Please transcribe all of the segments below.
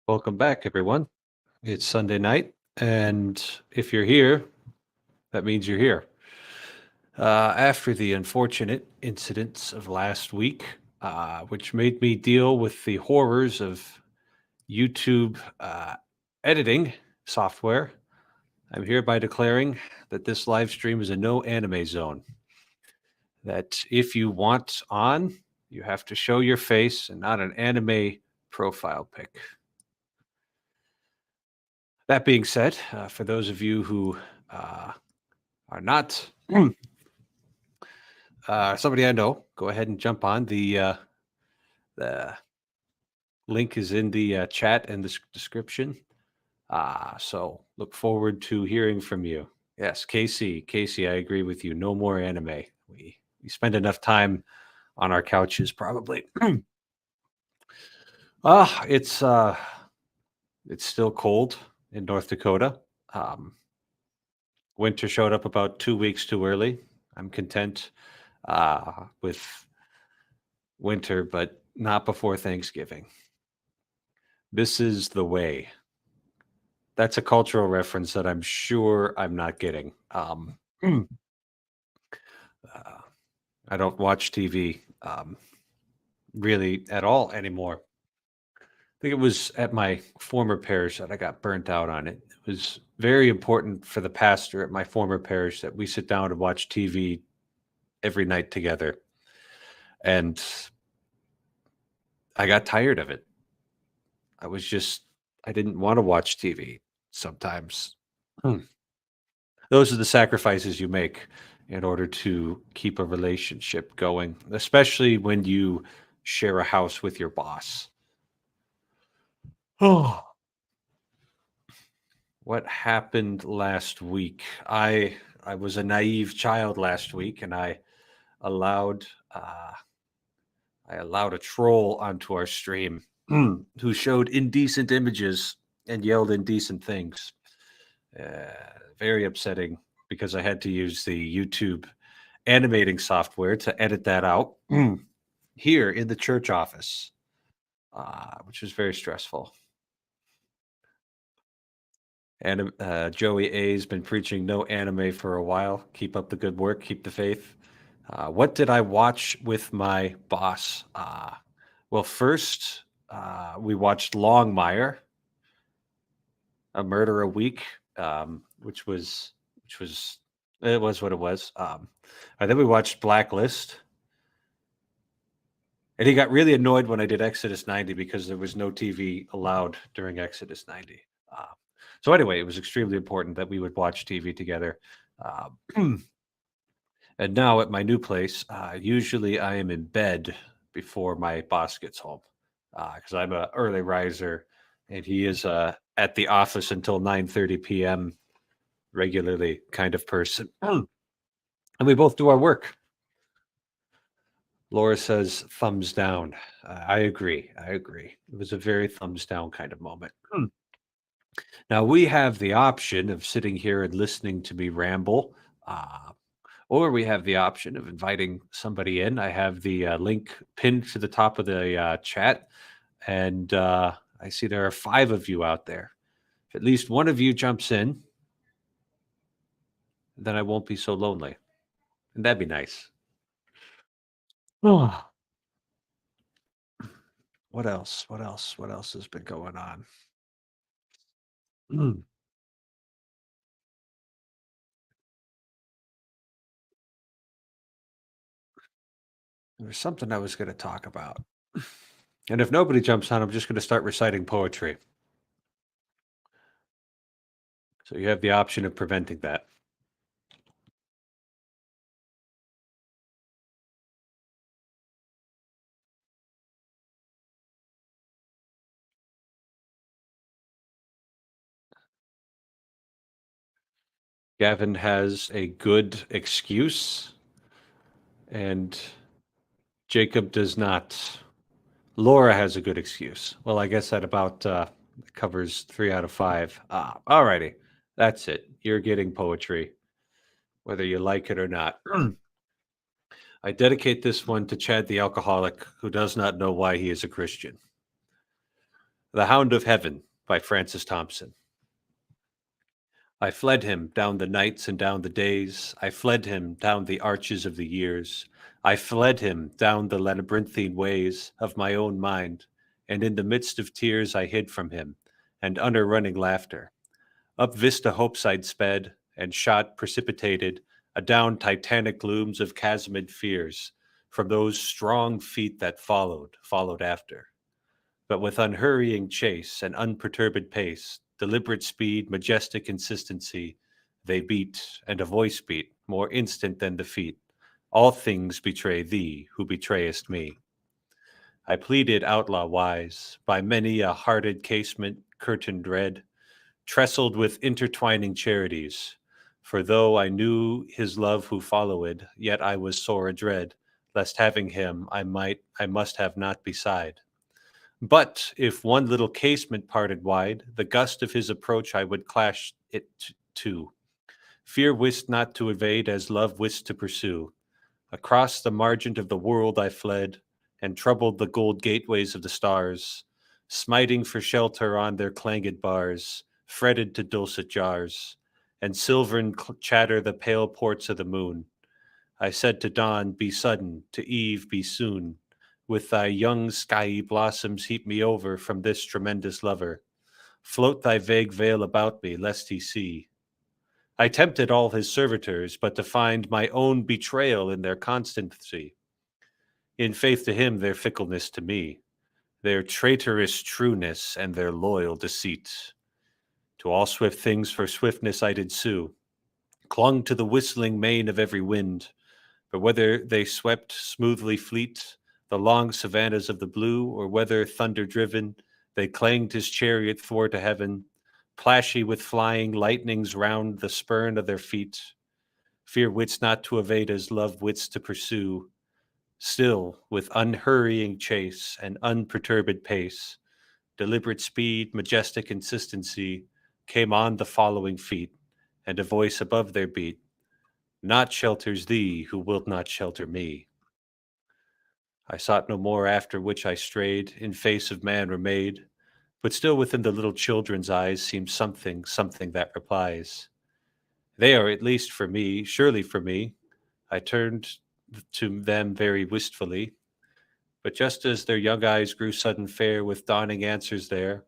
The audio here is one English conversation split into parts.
Welcome back, everyone. It's Sunday night, and if you're here, that means you're here. After the unfortunate incidents of last week, which made me deal with the horrors of YouTube editing software, I'm hereby declaring that this live stream is a no anime zone. That if you want on, you have to show your face and not an anime profile pic. That being said, for those of you who are not somebody I know, go ahead and jump on. The link is in the chat and the description. So look forward to hearing from you. Yes, Casey, I agree with you. No more anime. We spend enough time on our couches, probably. It's still cold in North Dakota. Winter showed up about 2 weeks too early. I'm content with winter, but not before Thanksgiving. This is the way. That's a cultural reference that I'm sure I'm not getting. I don't watch TV really at all anymore. I think it was at my former parish that I got burnt out on it. It was very important for the pastor at my former parish that we sit down and watch TV every night together. And I got tired of it. I didn't want to watch TV sometimes. Those are the sacrifices you make in order to keep a relationship going, especially when you share a house with your boss. Oh, what happened last week? I was a naive child last week, and I allowed a troll onto our stream who showed indecent images and yelled indecent things. Very upsetting because I had to use the YouTube animating software to edit that out here in the church office, which was very stressful. And Joey A's been preaching no anime for a while. Keep up the good work. Keep the faith. What did I watch with my boss? Well, first we watched Longmire, A Murder a Week, which was it was what it was. And then we watched Blacklist. And he got really annoyed when I did Exodus 90 because there was no TV allowed during Exodus 90. So anyway, it was extremely important that we would watch TV together. And now at my new place, usually I am in bed before my boss gets home because I'm an early riser, and he is at the office until 9:30 p.m. regularly kind of person. And we both do our work. Laura says thumbs down. I agree. It was a very thumbs down kind of moment. Now we have the option of sitting here and listening to me ramble, or we have the option of inviting somebody in. I have the link pinned to the top of the chat, and I see there are 5 of you out there. If at least one of you jumps in, then I won't be so lonely, and that'd be nice. Oh. What else? What else has been going on? There's something I was going to talk about. And if nobody jumps on, I'm just going to start reciting poetry. So you have the option of preventing that. Gavin has a good excuse, and Jacob does not. Laura has a good excuse. Well, I guess that about covers 3 out of 5. All righty. That's it. You're getting poetry, whether you like it or not. I dedicate this one to Chad the alcoholic, who does not know why he is a Christian. The Hound of Heaven by Francis Thompson. I fled him down the nights and down the days. I fled him down the arches of the years. I fled him down the labyrinthine ways of my own mind. And in the midst of tears I hid from him, and under running laughter. Up vista hopes I'd sped, and shot precipitated, adown titanic glooms of chasmid fears, from those strong feet that followed after. But with unhurrying chase and unperturbed pace, deliberate speed, majestic consistency, they beat, and a voice beat, more instant than the feet. All things betray thee, who betrayest me. I pleaded outlaw wise, by many a hearted casement curtained red, trestled with intertwining charities. For though I knew his love who followed, yet I was sore adread, lest having him I must have not beside. But if one little casement parted wide, the gust of his approach I would clash it to. Fear wist not to evade as love wist to pursue. Across the margent of the world I fled, and troubled the gold gateways of the stars, smiting for shelter on their clanged bars, fretted to dulcet jars, and silvern chatter the pale ports of the moon. I said to dawn, be sudden, to eve, be soon. With thy young skiey blossoms heap me over from this tremendous lover. Float thy vague veil about me, lest he see. I tempted all his servitors, but to find my own betrayal in their constancy. In faith to him, their fickleness to me, their traitorous trueness and their loyal deceit. To all swift things for swiftness I did sue, clung to the whistling mane of every wind, but whether they swept smoothly fleet the long savannas of the blue, or whether thunder driven they clanged his chariot thwart to heaven, plashy with flying lightnings round the spurn of their feet. Fear wits not to evade as love wits to pursue. Still, with unhurrying chase and unperturbed pace, deliberate speed, majestic consistency, came on the following feet, and a voice above their beat, naught shelters thee who wilt not shelter me. I sought no more after which I strayed, in face of man or maid, but still within the little children's eyes seems something that replies. They are at least for me, surely for me. I turned to them very wistfully, but just as their young eyes grew sudden fair with dawning answers there,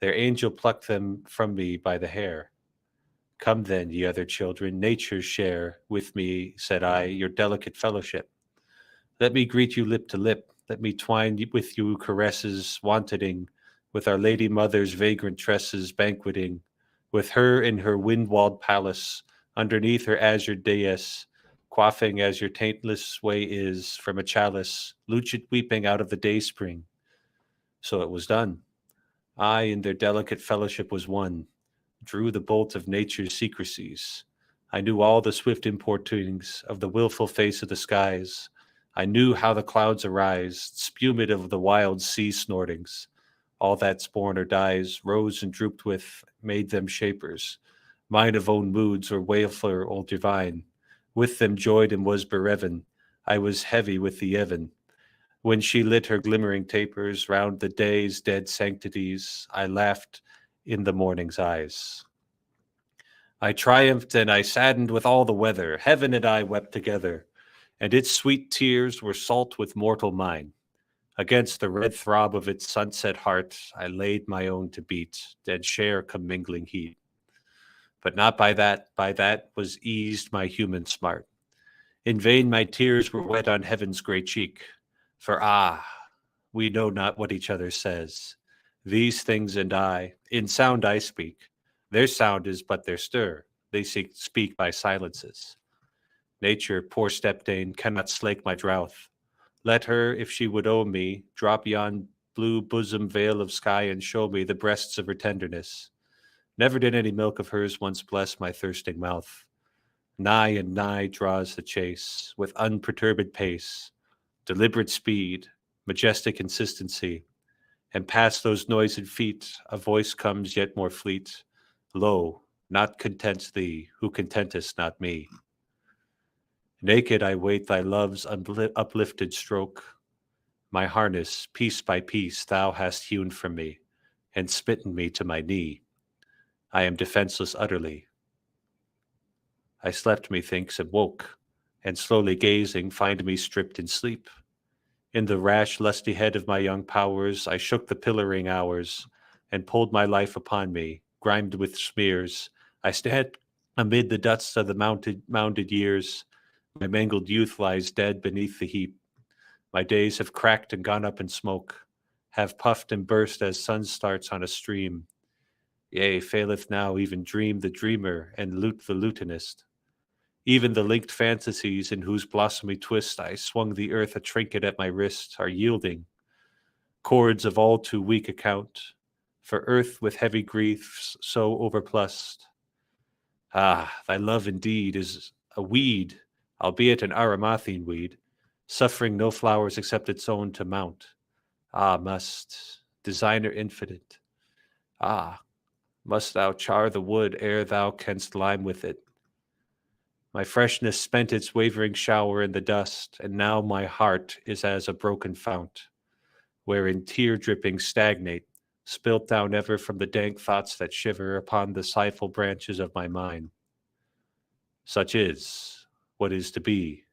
their angel plucked them from me by the hair. Come then, ye other children, nature's share with me, said I, your delicate fellowship. Let me greet you lip to lip. Let me twine with you caresses wantoning, with our Lady Mother's vagrant tresses banqueting, with her in her wind-walled palace, underneath her azure dais, quaffing as your taintless sway is from a chalice, lucid weeping out of the dayspring. So it was done. I in their delicate fellowship was one, drew the bolt of nature's secrecies. I knew all the swift importunings of the wilful face of the skies. I knew how the clouds arise, spumid of the wild sea snortings. All that's born or dies, rose and drooped with, made them shapers. Mine of own moods or wailful or divine. With them joyed and was bereaven. I was heavy with the even. When she lit her glimmering tapers round the day's dead sanctities, I laughed in the morning's eyes. I triumphed and I saddened with all the weather. Heaven and I wept together, and its sweet tears were salt with mortal mine. Against the red throb of its sunset heart, I laid my own to beat, and share commingling heat. But not by that was eased my human smart. In vain my tears were wet on heaven's great cheek. For we know not what each other says. These things and I, in sound I speak. Their sound is but their stir. They speak by silences. Nature, poor stepdame, cannot slake my drouth. Let her, if she would owe me, drop yon blue bosom veil of sky and show me the breasts of her tenderness. Never did any milk of hers once bless my thirsting mouth. Nigh and nigh draws the chase, with unperturbed pace, deliberate speed, majestic consistency, and past those noised feet a voice comes yet more fleet. Lo, not contents thee, who contentest not me. Naked I wait thy love's uplifted stroke. My harness, piece by piece, thou hast hewn from me. and smitten me to my knee. I am defenseless utterly. I slept, methinks, and woke, and slowly gazing, find me stripped in sleep. In the rash, lusty head of my young powers, I shook the pillaring hours, and pulled my life upon me, grimed with smears. I stand amid the dust of the mounded years. My mangled youth lies dead beneath the heap. My days have cracked and gone up in smoke, have puffed and burst as sun starts on a stream. Yea, faileth now even dream the dreamer and lute the lutanist. Even the linked fantasies in whose blossomy twist I swung the earth a trinket at my wrist are yielding, cords of all too weak account, for earth with heavy griefs so overplussed. Ah, thy love indeed is a weed, albeit an Aramathine weed, suffering no flowers except its own to mount. Ah, designer infinite, ah, must thou char the wood ere thou canst lime with it. My freshness spent its wavering shower in the dust, and now my heart is as a broken fount, wherein tear drippings stagnate, spilt down ever from the dank thoughts that shiver upon the sighful branches of my mind. Such is what is to be.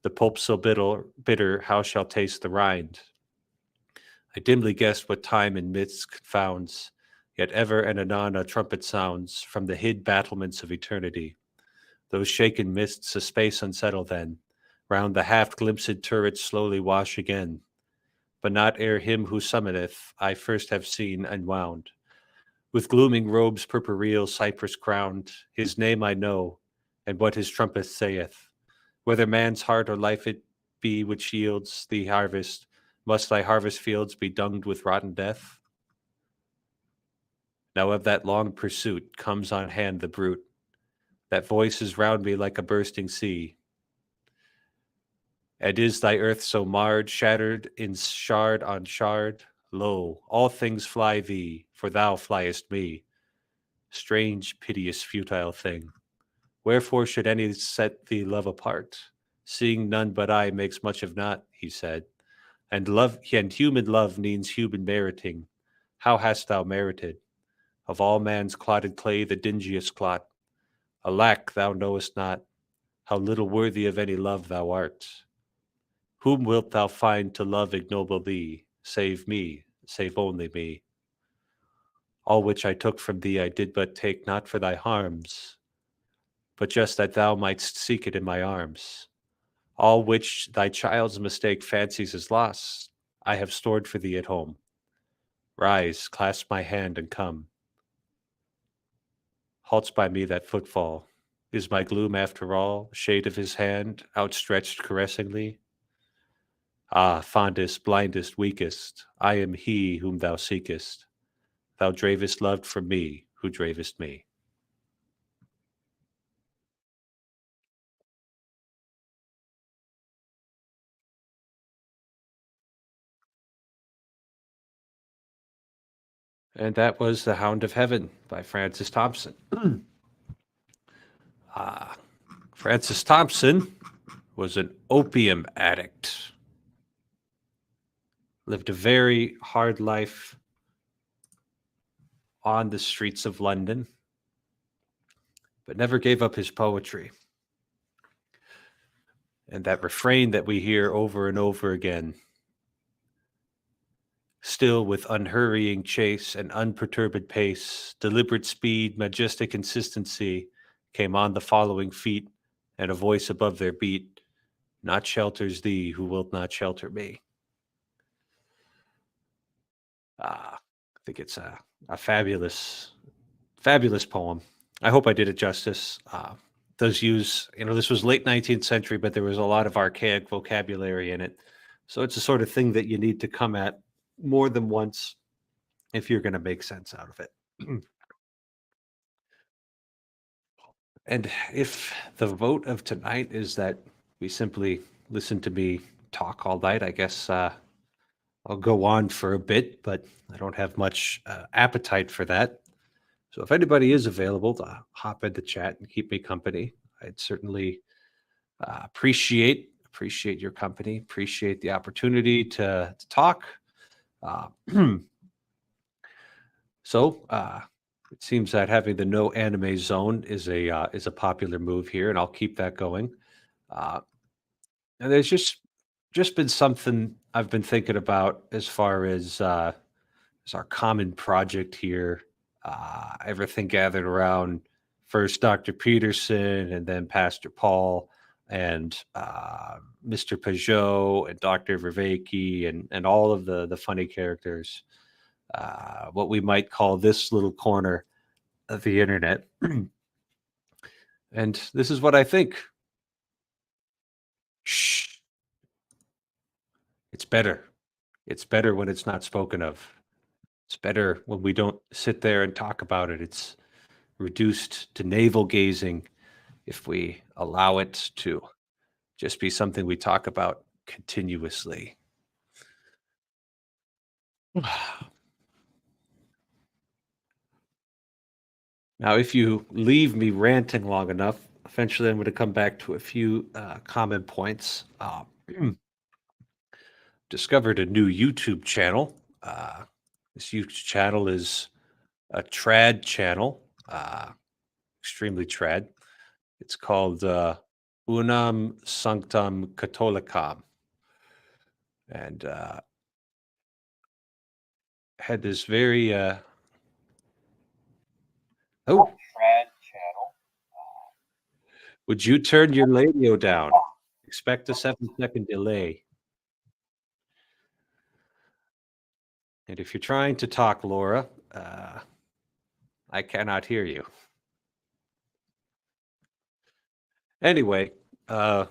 The pulp so bitter, how shall taste the rind? I dimly guessed what time in midst confounds, yet ever and anon a trumpet sounds from the hid battlements of eternity. Those shaken mists a space unsettle then, round the half-glimpsed turrets slowly wash again, but not ere him who summoneth I first have seen and wound. With glooming robes purpureal cypress crowned, his name I know, and what his trumpet saith. Whether man's heart or life it be which yields the harvest, must thy harvest fields be dunged with rotten death? Now of that long pursuit comes on hand the brute, that voice is round me like a bursting sea. And is thy earth so marred, shattered in shard on shard? Lo, all things fly thee, for thou fliest me. Strange, piteous, futile thing. Wherefore should any set thee love apart? Seeing none but I makes much of naught, he said. And human love needs human meriting. How hast thou merited? Of all man's clotted clay the dingiest clot. Alack, thou knowest not how little worthy of any love thou art. Whom wilt thou find to love ignoble thee, save me, save only me? All which I took from thee I did but take not for thy harms, but just that thou mightst seek it in my arms. All which thy child's mistake fancies as lost, I have stored for thee at home. Rise, clasp my hand, and come. Halts by me that footfall. Is my gloom, after all, shade of his hand, outstretched caressingly? Ah, fondest, blindest, weakest, I am he whom thou seekest. Thou dravest love from me, who dravest me. And that was The Hound of Heaven by Francis Thompson. Ah, Francis Thompson was an opium addict, lived a very hard life on the streets of London, but never gave up his poetry. And that refrain that we hear over and over again, still with unhurrying chase and unperturbed pace, deliberate speed, majestic consistency, came on the following feet, and a voice above their beat, not shelters thee who wilt not shelter me. I think it's a fabulous, fabulous poem. I hope I did it justice. Does use, this was late 19th century, but there was a lot of archaic vocabulary in it. So it's a sort of thing that you need to come at more than once if you're going to make sense out of it. And if the vote of tonight is that we simply listen to me talk all night, I guess I'll go on for a bit, but I don't have much appetite for that. So if anybody is available to hop into chat and keep me company, I'd certainly appreciate your company, appreciate the opportunity to talk. So it seems that having the no anime zone is a popular move here, and I'll keep that going. Uh, and there's just been something I've been thinking about as our common project here. Everything gathered around first Dr. Peterson and then Pastor Paul and Mr. Pajot and Dr. Vervaeke and all of the funny characters. What we might call this little corner of the internet. And this is what I think. Shh. It's better. It's better when it's not spoken of. It's better when we don't sit there and talk about it. It's reduced to navel gazing if we allow it to just be something we talk about continuously. Now, if you leave me ranting long enough, eventually I'm going to come back to a few common points. Discovered a new YouTube channel. This YouTube channel is a trad channel, extremely trad. It's called Unam Sanctam Catholicam. And had this very oh Trad channel. would you turn your radio down? Expect a 7-second delay. And if you're trying to talk, Laura, I cannot hear you. Anyway, the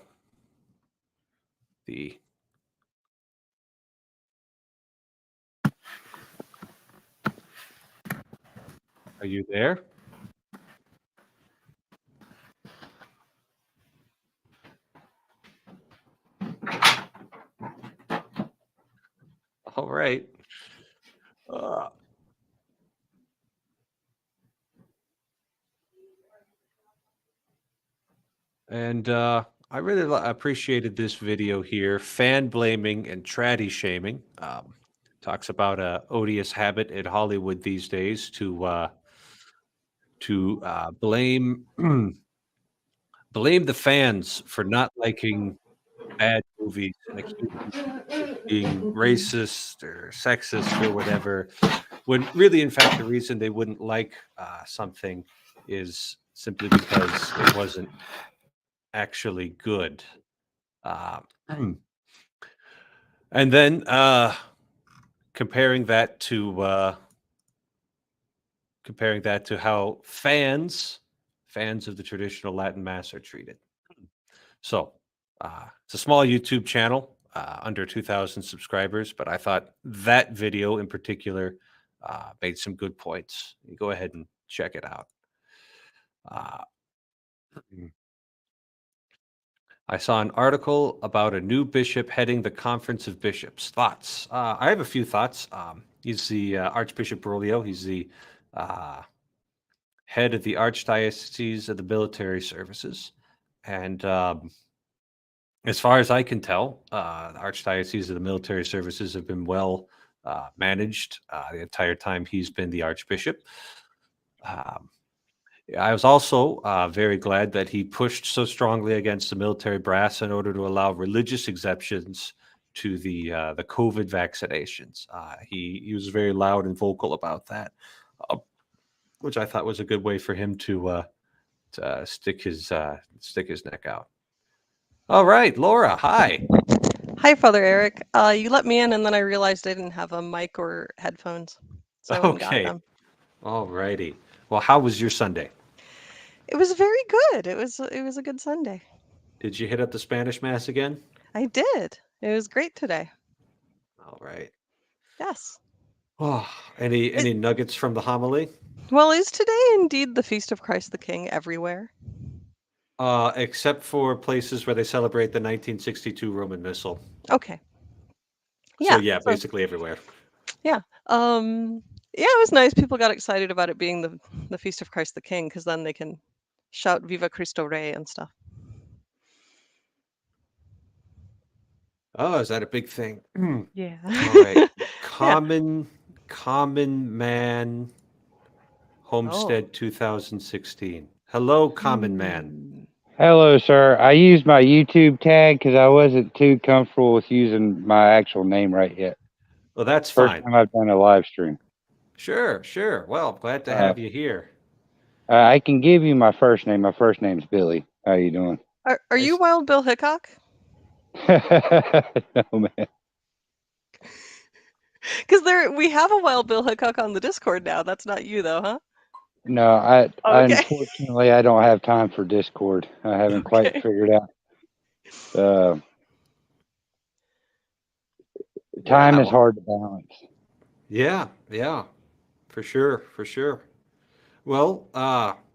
are you there? All right. And I really appreciated this video here. Fan blaming and traddy shaming. Talks about a odious habit in Hollywood these days to blame blame the fans for not liking bad movies and accuse them of being racist or sexist or whatever. When really, in fact, the reason they wouldn't like something is simply because it wasn't actually good. And then comparing that to how fans of the traditional Latin Mass are treated. So it's a small YouTube channel, under 2,000 subscribers, but I thought that video in particular made some good points. You go ahead and check it out. I saw an article about a new bishop heading the Conference of Bishops. Thoughts? I have a few thoughts. He's the Archbishop Bergoglio. He's the head of the Archdiocese of the Military Services. And as far as I can tell, the Archdiocese of the Military Services have been well managed the entire time he's been the Archbishop. I was also very glad that he pushed so strongly against the military brass in order to allow religious exemptions to the COVID vaccinations. He was very loud and vocal about that, which I thought was a good way for him to stick his neck out. All right, Laura, hi. Hi, Father Eric. You let me in, and then I realized I didn't have a mic or headphones, so I went and got Okay. them. All righty. Well, how was your Sunday? It was very good. It was a good Sunday. Did you hit up the Spanish Mass again? I did. It was great today. All right. Yes. Oh, any nuggets from the homily? Well, is today indeed the Feast of Christ the King everywhere? Except for places where they celebrate the 1962 Roman Missal. Okay. So Yeah. yeah, basically everywhere. Yeah. Yeah, it was nice. People got excited about it being the Feast of Christ the King, because then they can shout "Viva Cristo Rey" and stuff. Oh, is that a big thing? Yeah. All right. Common man Homestead 2016. Hello, Common Man. Hmm. Hello, sir. I used my YouTube tag because I wasn't too comfortable with using my actual name right yet. Well, that's First fine. time I've done a live stream. Sure, sure. Well, glad to Uh, have you here. I can give you my first name. My first name's Billy. How you doing? Are you Wild Bill Hickok? No, man. Because we have a Wild Bill Hickok on the Discord now. That's not you though, huh? No, I Okay. unfortunately I don't have time for Discord. I haven't quite Okay. figured out. Time is hard to balance. Yeah, for sure, for sure. Well,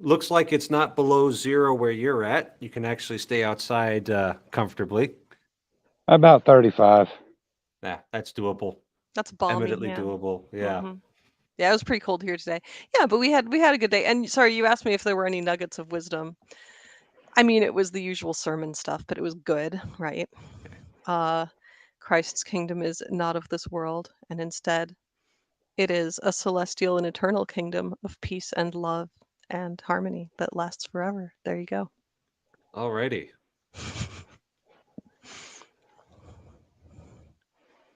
looks like it's not below zero where you're at. You can actually stay outside comfortably. About 35. Yeah, that's doable. That's balmy. Eminently Yeah. doable. Yeah. Mhm. Yeah, it was pretty cold here today. Yeah, but we had a good day. And sorry, you asked me if there were any nuggets of wisdom. I mean, it was the usual sermon stuff, but it was good, right? Christ's kingdom is not of this world, and instead it is a celestial and eternal kingdom of peace and love and harmony that lasts forever. There you go. Alrighty.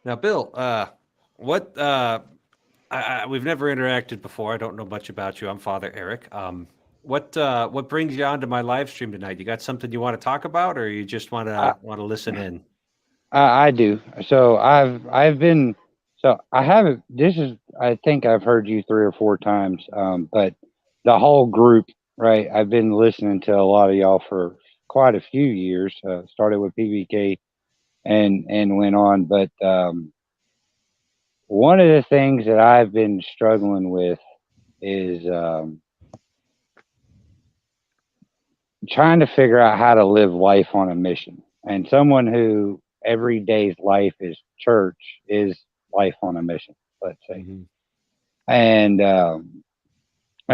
Now, Bill, what we've never interacted before. I don't know much about you. I'm Father Eric. What brings you onto my live stream tonight? You got something you want to talk about, or you just want to listen in? I do. So I've been. So I haven't. This is. I think I've heard you 3 or 4 times. But the whole group, right? I've been listening to a lot of y'all for quite a few years. Started with PBK and went on. But one of the things that I've been struggling with is trying to figure out how to live life on a mission. And someone who every day's life is church is life on a mission, let's say. Mhm. And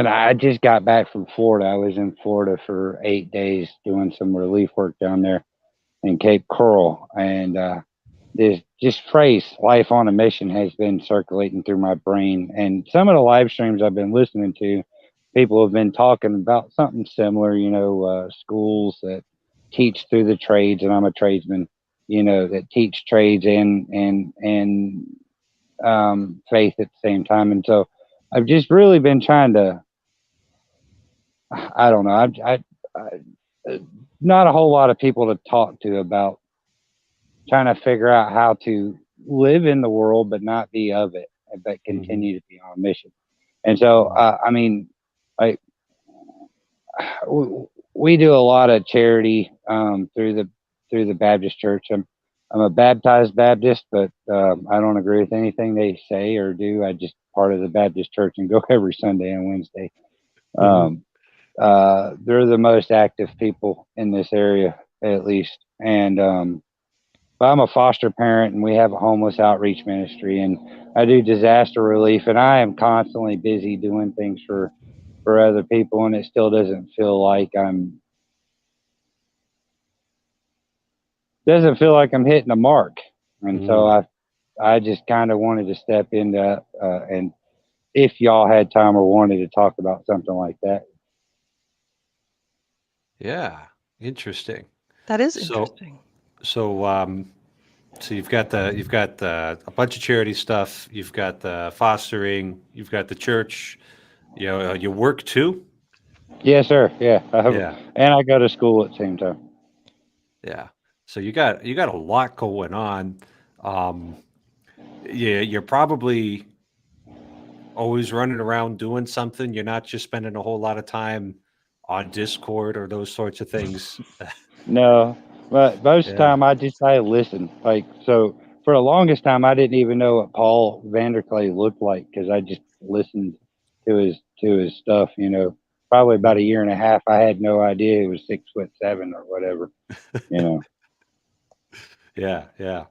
I just got back from Florida. I was in Florida for 8 days doing some relief work down there in Cape Coral. And this just phrase life on a mission has been circulating through my brain. And some of the live streams I've been listening to, people have been talking about something similar, schools that teach through the trades, and I'm a tradesman, that teach trades and faith at the same time. And so I've just really been trying to, I don't know, I not a whole lot of people to talk to about trying to figure out how to live in the world but not be of it, but continue to be on mission. And so I mean, like, we do a lot of charity through the Baptist church. I'm a baptized Baptist, but I don't agree with anything they say or do. I just part of the Baptist church and go every Sunday and Wednesday. They're the most active people in this area, at least. And I'm a foster parent, and we have a homeless outreach ministry, and I do disaster relief, and I am constantly busy doing things for other people, and it still doesn't feel like I'm hitting a mark. And so I just kind of wanted to step into and if y'all had time or wanted to talk about something like that. Yeah, interesting. That is So- interesting. So you've got a bunch of charity stuff. You've got the fostering. You've got the church. You work too. Yes, sir. Yeah. Yeah. And I go to school at the same time. Yeah. So you got a lot going on. Yeah, you're probably always running around doing something. You're not just spending a whole lot of time on Discord or those sorts of things. No, but most of the Yeah. time I listen. Like, so for the longest time, I didn't even know what Paul Vanderklay looked like because I just listened to his stuff. Probably about a year and a half, I had no idea he was 6'7" or whatever. Yeah, yeah.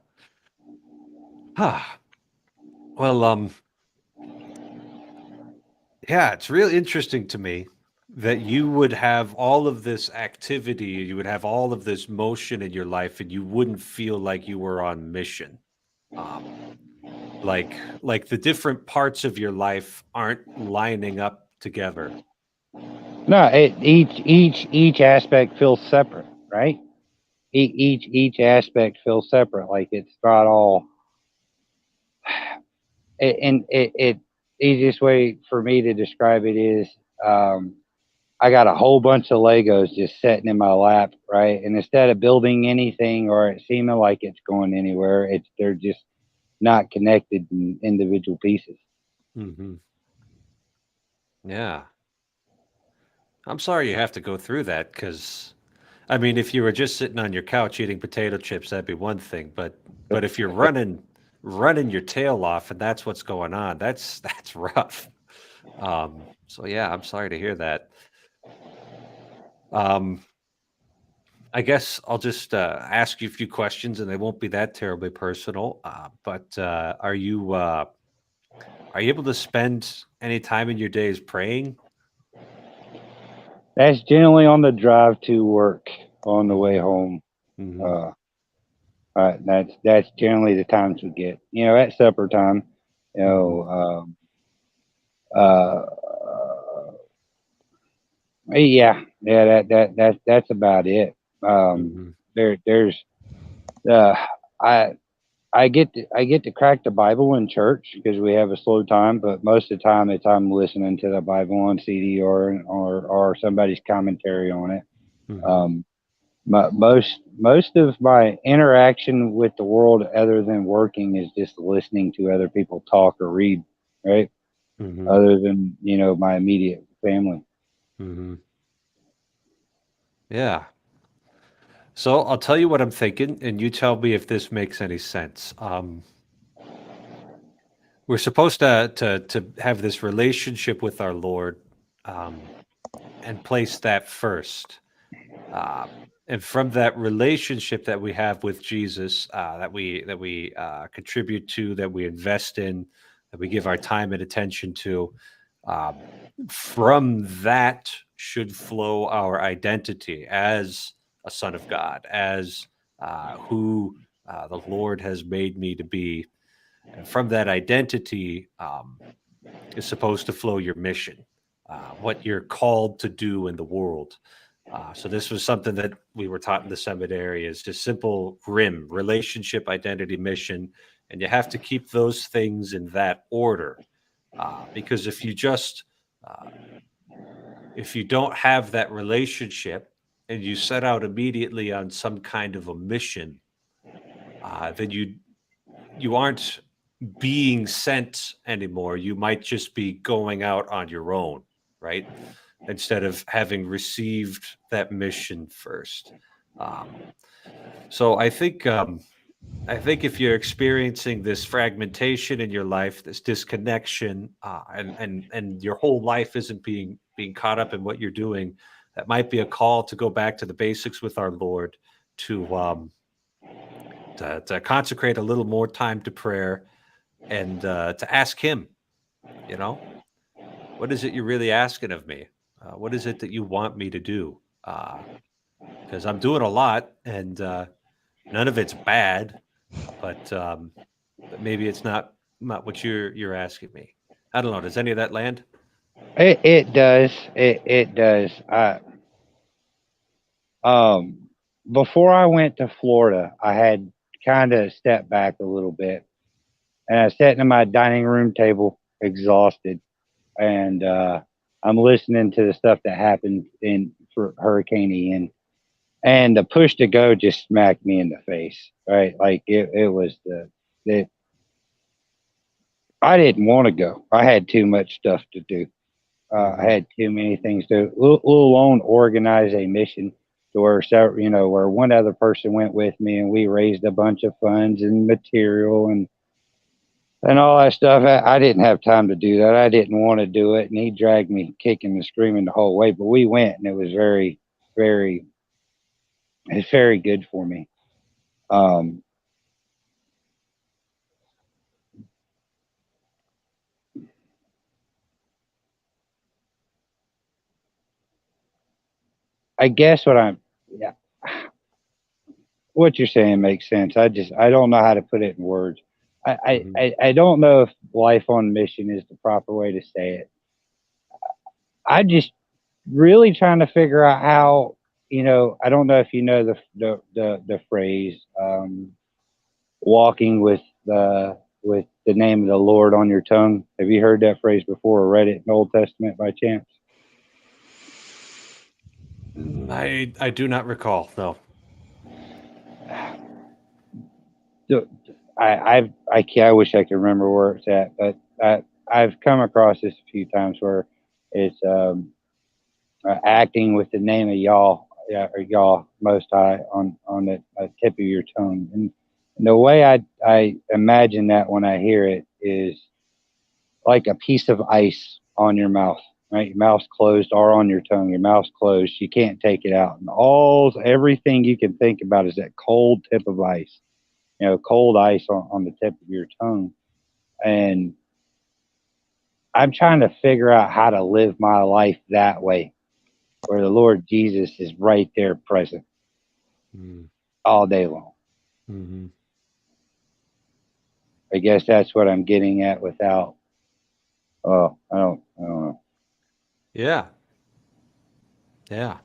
Well, yeah, it's really interesting to me that you would have all of this activity, you would have all of this motion in your life, and you wouldn't feel like you were on mission. Like the different parts of your life aren't lining up together. No, each aspect feels separate, right? Each aspect feels separate. Like it's not all. And it easiest way for me to describe it is, I got a whole bunch of Legos just sitting in my lap, right? And instead of building anything or it seeming like it's going anywhere, they're just not connected in individual pieces. Mm-hmm. Yeah. I'm sorry you have to go through that because, I mean, if you were just sitting on your couch eating potato chips, that'd be one thing. But if you're running your tail off and that's what's going on, that's rough. So yeah, I'm sorry to hear that. I guess I'll just ask you a few questions, and they won't be that terribly personal. But are you able to spend any time in your days praying? That's generally on the drive to work, on the way home. Mhm. That's generally the times we get. At supper time, you know, uh, yeah, that's about it. Mhm. There's I I get to crack the Bible in church because we have a slow time, but most of the time I'm listening to the Bible on CD or somebody's commentary on it. Mhm. Um, most of my interaction with the world other than working is just listening to other people talk or read, right? Mhm. Other than my immediate family. Mhm. Yeah. So I'll tell you what I'm thinking, and you tell me if this makes any sense. We're supposed to have this relationship with our Lord, um, and place that first. Uh, and from that relationship that we have with Jesus, that we contribute to, that we invest in, that we give our time and attention to, um, from that should flow our identity as a son of God, as who the Lord has made me to be. And from that identity is supposed to flow your mission, what you're called to do in the world. So this was something that we were taught in the seminary is just simple RIM, relationship, identity, mission. And you have to keep those things in that order. Because uh, if you don't have that relationship and you set out immediately on some kind of a mission, then you aren't being sent anymore. You might just be going out on your own, right? Instead of having received that mission first. Um, so I think if you're experiencing this fragmentation in your life, this disconnection, and your whole life isn't being caught up in what you're doing, that might be a call to go back to the basics with our Lord, to to consecrate a little more time to prayer, and to ask Him, you know, what is it you're really asking of me? What is it that you want me to do? Because I'm doing a lot, and none of it's bad, but maybe it's not what you're asking me. I don't know. Does any of that land? It does. It does. Um, Before I went to Florida, I had kind of stepped back a little bit, and I sat in my dining room table, exhausted, and I'm listening to the stuff that happened in for Hurricane Ian, and the push to go just smacked me in the face. Right, like it was the I didn't want to go. I had too much stuff to do. I had too many things to, let alone organize a mission to where, where one other person went with me and we raised a bunch of funds and material and all that stuff. I didn't have time to do that. I didn't want to do it. And he dragged me kicking and screaming the whole way, but we went and it was it's very good for me. Um, I guess yeah, what you're saying makes sense. I don't know how to put it in words. Mhm. I don't know if life on mission is the proper way to say it. I just really trying to figure out how, I don't know if you know the phrase, walking with the name of the Lord on your tongue. Have you heard that phrase before or read it in the Old Testament by chance? I do not recall. No. So, I wish I could remember where it's at, but I've come across this a few times where it's acting with the name of Y'all, yeah, or Y'all Most High on the tip of your tongue. And the way I imagine that when I hear it is like a piece of ice on your mouth, right? Your mouth's closed, or on your tongue. Your mouth's closed. You can't take it out, and everything you can think about is that cold tip of ice. Cold ice on the tip of your tongue. And I'm trying to figure out how to live my life that way, where the Lord Jesus is right there present all day long. Mm-hmm. I guess that's what I'm getting at without, I don't know. Yeah. Yeah.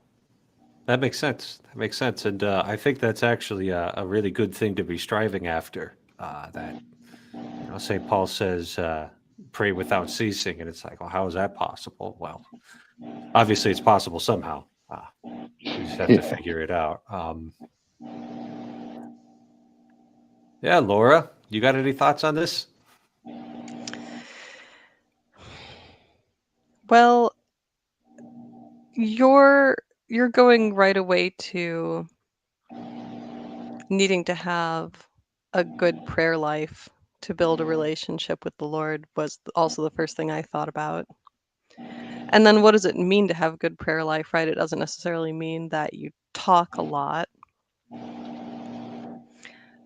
That makes sense. That makes sense. And I think that's actually a really good thing to be striving after. That, St. Paul says, pray without ceasing. And it's like, well, how is that possible? Well, obviously it's possible somehow. You just have to figure it out. Yeah, Laura, you got any thoughts on this? Well, you're going right away to needing to have a good prayer life to build a relationship with the Lord was also the first thing I thought about. And then what does it mean to have a good prayer life, right? It doesn't necessarily mean that you talk a lot.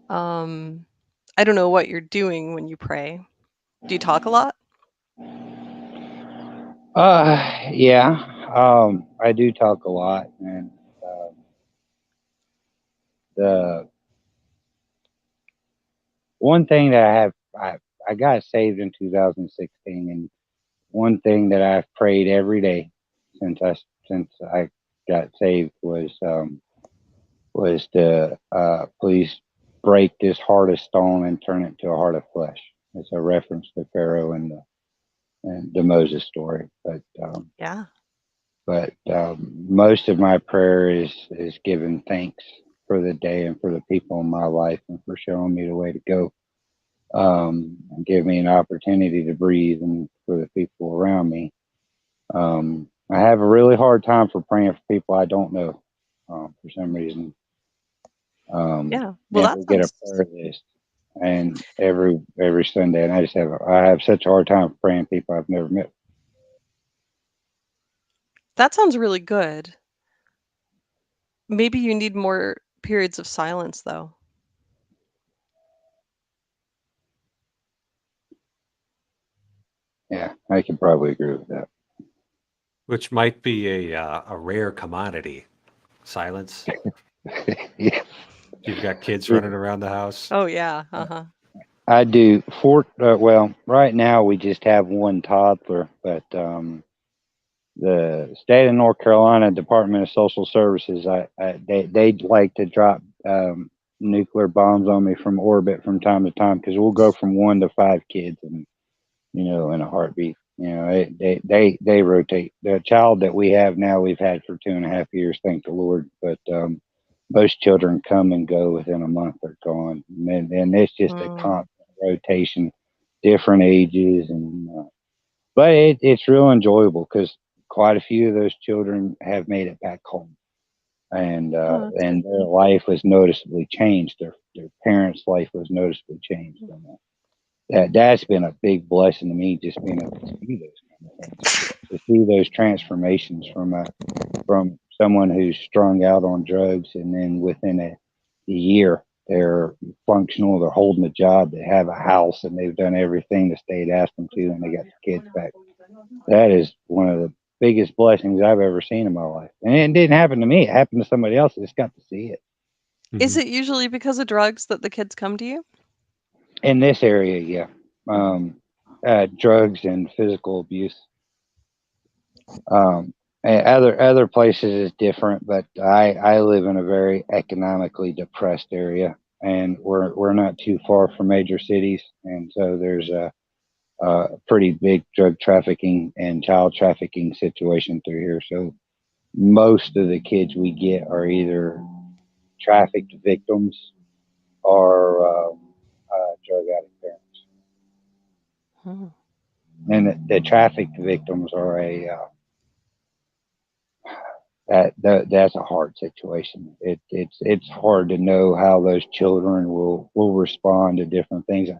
I don't know what you're doing when you pray. Do you talk a lot? Yeah. I do talk a lot, and the one thing that I got saved in 2016, and one thing that I've prayed every day since I got saved was to please break this heart of stone and turn it to a heart of flesh. It's a reference to Pharaoh and the Moses story, Yeah. but most of my prayer is giving thanks for the day and for the people in my life and for showing me the way to go. And give me an opportunity to breathe and for the people around me. I have a really hard time for praying for people I don't know for some reason. Yeah. Well, and we get a prayer list, and every Sunday, and I have such a hard time praying people I've never met. that sounds really good. Maybe you need more periods of silence, though. Yeah, I can probably agree with that. Which might be a rare commodity. Silence. Yeah, You've got kids running around the house. Oh, yeah. Uh-huh. I do. Well, right now we just have one toddler, but the state of North Carolina Department of Social Services, they'd like to drop nuclear bombs on me from orbit from time to time, because we'll go from 1 to 5 kids, and in a heartbeat. They rotate. The child that we have now, we've had for 2.5 years, thank the Lord. But most children come and go within a month; they're gone, and it's just a constant rotation, different ages, but it's real enjoyable because quite a few of those children have made it back home, and their life was noticeably changed. Their parents' life was noticeably changed. That's been a big blessing to me, just being able to see those kind of things, to see those transformations from someone who's strung out on drugs, and then within a year they're functional, they're holding a job, they have a house, and they've done everything the state asked them to, and they got the kids back. That is one of the biggest blessings I've ever seen in my life, and it didn't happen to me; it happened to somebody else. I just got to see it. Is it usually because of drugs that the kids come to you? In this area, yeah. Drugs and physical abuse. And other places is different, but I live in a very economically depressed area, and we're not too far from major cities, and so there's a pretty big drug trafficking and child trafficking situation through here. So most of the kids we get are either trafficked victims or drug addict parents. Hmm. And the trafficked victims are that's a hard situation. It's hard to know how those children will respond to different things.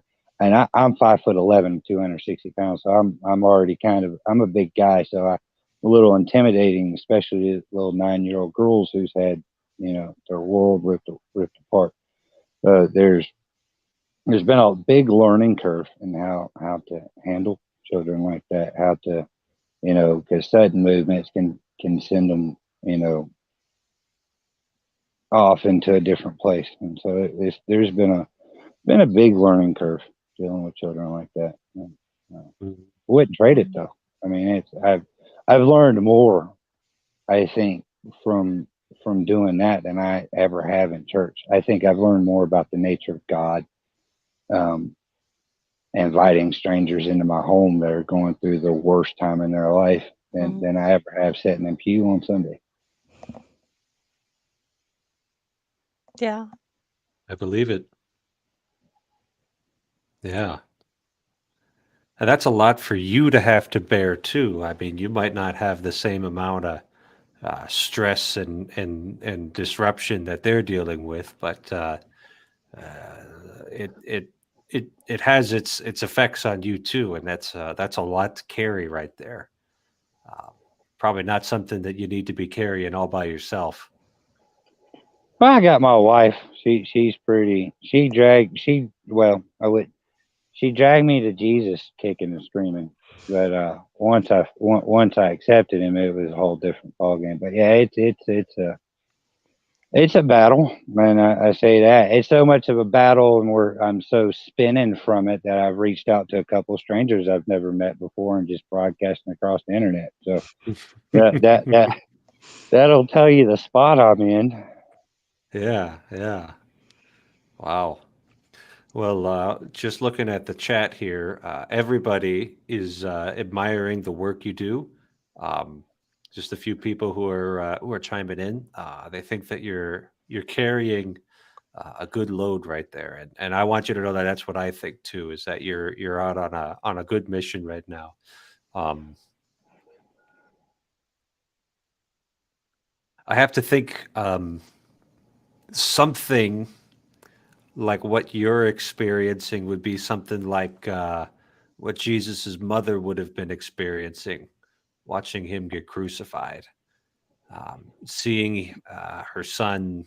And I'm 5'11", 260 pounds, so I'm already I'm a big guy, so I'm a little intimidating, especially to little 9-year-old girls who's had their world ripped apart. There's been a big learning curve in how to handle children like that, how to because sudden movements can send them off into a different place, and so there's been a big learning curve dealing with children like that. And, wouldn't trade it though. I mean, I've learned more, I think, from doing that than I ever have in church. I think I've learned more about the nature of God, um, inviting strangers into my home that are going through the worst time in their life than I ever have sitting in pew on Sunday. Yeah. I believe it. Yeah. And that's a lot for you to have to bear too. I mean, you might not have the same amount of stress and disruption that they're dealing with, but it has its effects on you too, and that's a lot to carry right there. Uh, Probably not something that you need to be carrying all by yourself. Well, I got my wife. She's pretty. She dragged me to Jesus kicking and screaming. But once I accepted him, it was a whole different ballgame. But yeah, it's a battle, man. I say that it's so much of a battle, and I'm so spinning from it that I've reached out to a couple of strangers I've never met before and just broadcasting across the internet. So that'll tell you the spot I'm in. Yeah, yeah. Wow. Well, just looking at the chat here, everybody is admiring the work you do. Um, just a few people who are chiming in. They think that you're carrying a good load right there, and I want you to know that that's what I think too. Is that you're out on a good mission right now. Um, I have to think something like what you're experiencing would be something like what Jesus's mother would have been experiencing, watching him get crucified, seeing her son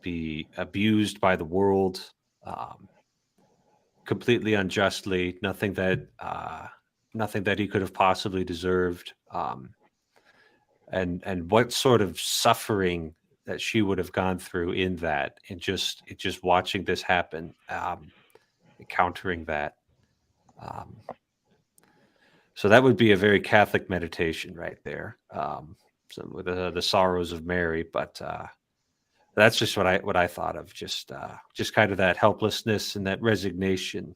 be abused by the world, um, completely unjustly, nothing that he could have possibly deserved, and what sort of suffering that she would have gone through in that, and just watching this happen, encountering that. Um, so that would be a very Catholic meditation right there. So with the sorrows of Mary, but that's just what I thought of. Just kind of that helplessness and that resignation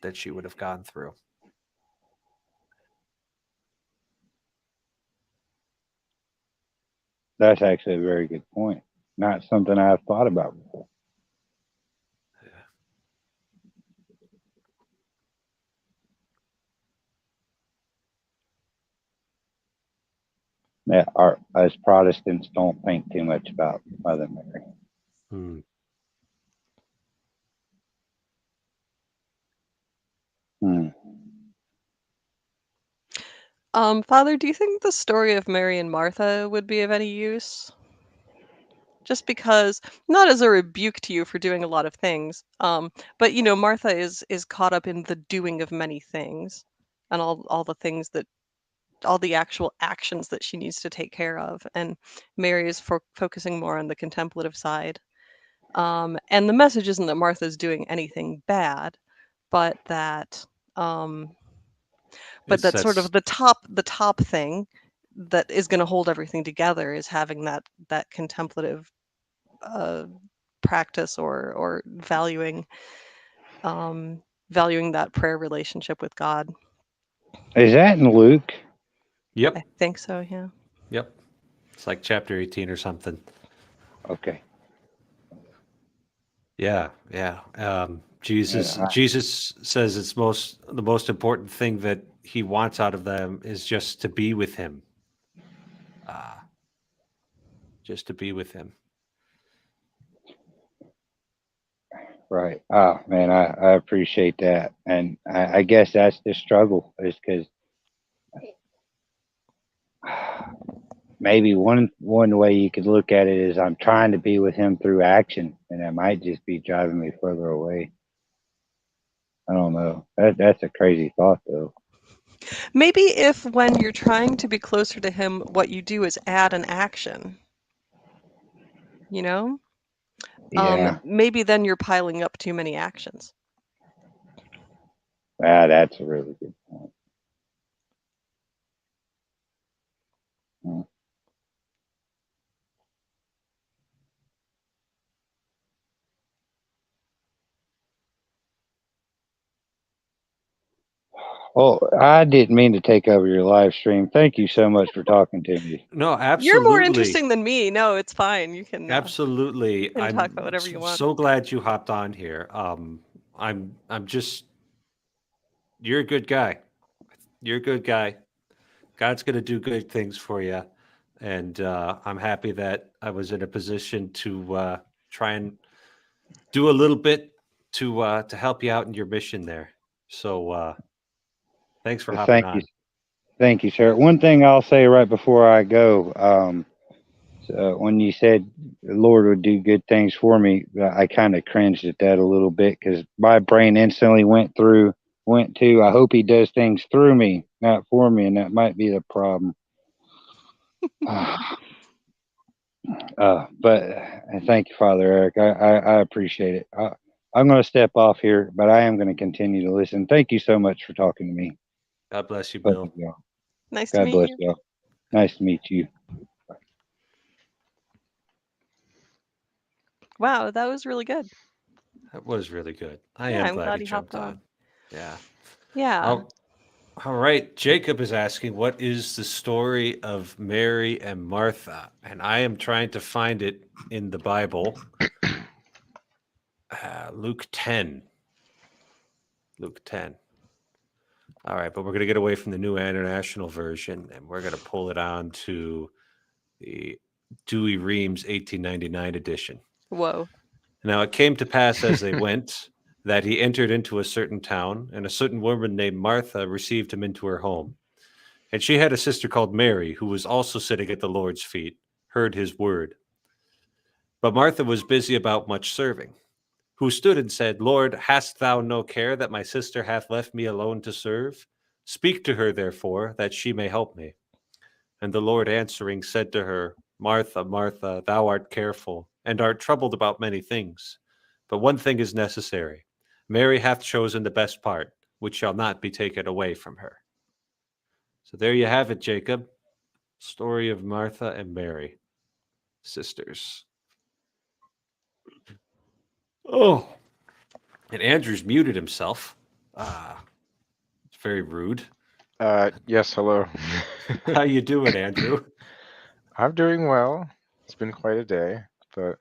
that she would have gone through. That's actually a very good point. Not something I've thought about before. Yeah, us Protestants don't think too much about Mother Mary. Hmm. Hmm. Father, do you think the story of Mary and Martha would be of any use? Just because, not as a rebuke to you for doing a lot of things, but Martha is caught up in the doing of many things, and all the things that all the actual actions that she needs to take care of, and Mary is focusing more on the contemplative side. And the message isn't that Martha's doing anything bad, but that But that's sort that's of the top thing that is going to hold everything together is having that contemplative practice or valuing that prayer relationship with God. Is that in Luke? Yep. I think so, yeah. Yep. It's like chapter 18 or something. Okay. Yeah, yeah. Jesus Yeah, Jesus says the most important thing that he wants out of them is just to be with him. Just to be with him. right. Oh man, I appreciate that, and I guess that's the struggle is because maybe one way you could look at it is I'm trying to be with him through action, and that might just be driving me further away. I don't know. That's a crazy thought, though. Maybe if when you're trying to be closer to him, what you do is add an action, you know? Yeah, Maybe then you're piling up too many actions. that's a really good point. Hmm. Well, I didn't mean to take over your live stream. Thank you so much for talking to me. No, You're more absolutely. interesting than me. No, it's fine. You can Absolutely. talk I'm about whatever you want. so glad you hopped on here. I'm just you're a good guy. You're a good guy. God's going to do good things for you. And I'm happy that I was in a position to try and do a little bit to help you out in your mission there. So thanks for hopping Thank you, on. sir. One thing I'll say right before I go, when you said the Lord would do good things for me, I kind of cringed at that a little bit because my brain instantly went to, I hope He does things through me, not for me, and that might be the problem. But thank you, Father Eric. I appreciate it. I'm going to step off here, but I am going to continue to listen. Thank you so much for talking to me. God bless you, Both Bill. of y'all. Nice to God meet bless you. y'all. Nice to meet you. Wow, that was really good. That was really good. I Yeah, am I'm glad glad he he hopped jumped on. on. Yeah. Yeah. Oh, all right. Jacob is asking, what is the story of Mary and Martha? And I am trying to find it in the Bible. Luke 10. Luke 10. All right, but we're going to get away from the New International Version and we're going to pull it on to the Dewey Reams 1899 edition. Whoa. Now it came to pass as they went that he entered into a certain town, and a certain woman named Martha received him into her home. And she had a sister called Mary, who was also sitting at the Lord's feet, heard his word. But Martha was busy about much serving, who stood and said, Lord, hast thou no care that my sister hath left me alone to serve? Speak to her, therefore, that she may help me. And the Lord answering said to her, Martha, Martha, thou art careful, and art troubled about many things. But one thing is necessary. Mary hath chosen the best part, which shall not be taken away from her. So there you have it, Jacob. Story of Martha and Mary, sisters. Oh, and Andrew's muted himself. It's very rude. Yes, hello. How you doing, Andrew? I'm doing well. It's been quite a day, but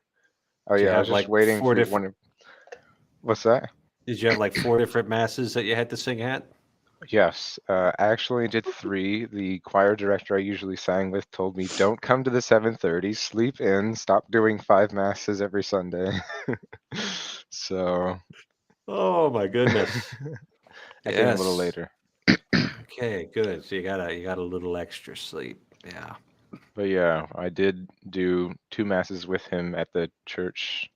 Did you yeah, I have was just like waiting four for different? one. What's that? Did you have like 4 different masses that you had to sing at? Yes, I actually did 3. The choir director I usually sang with told me, "Don't come to the 7:30. Sleep in. Stop doing 5 masses every Sunday." So Oh my goodness. I came a little Yes. later. Okay, good. So you got a little extra sleep. Yeah. But yeah, I did do 2 masses with him at the church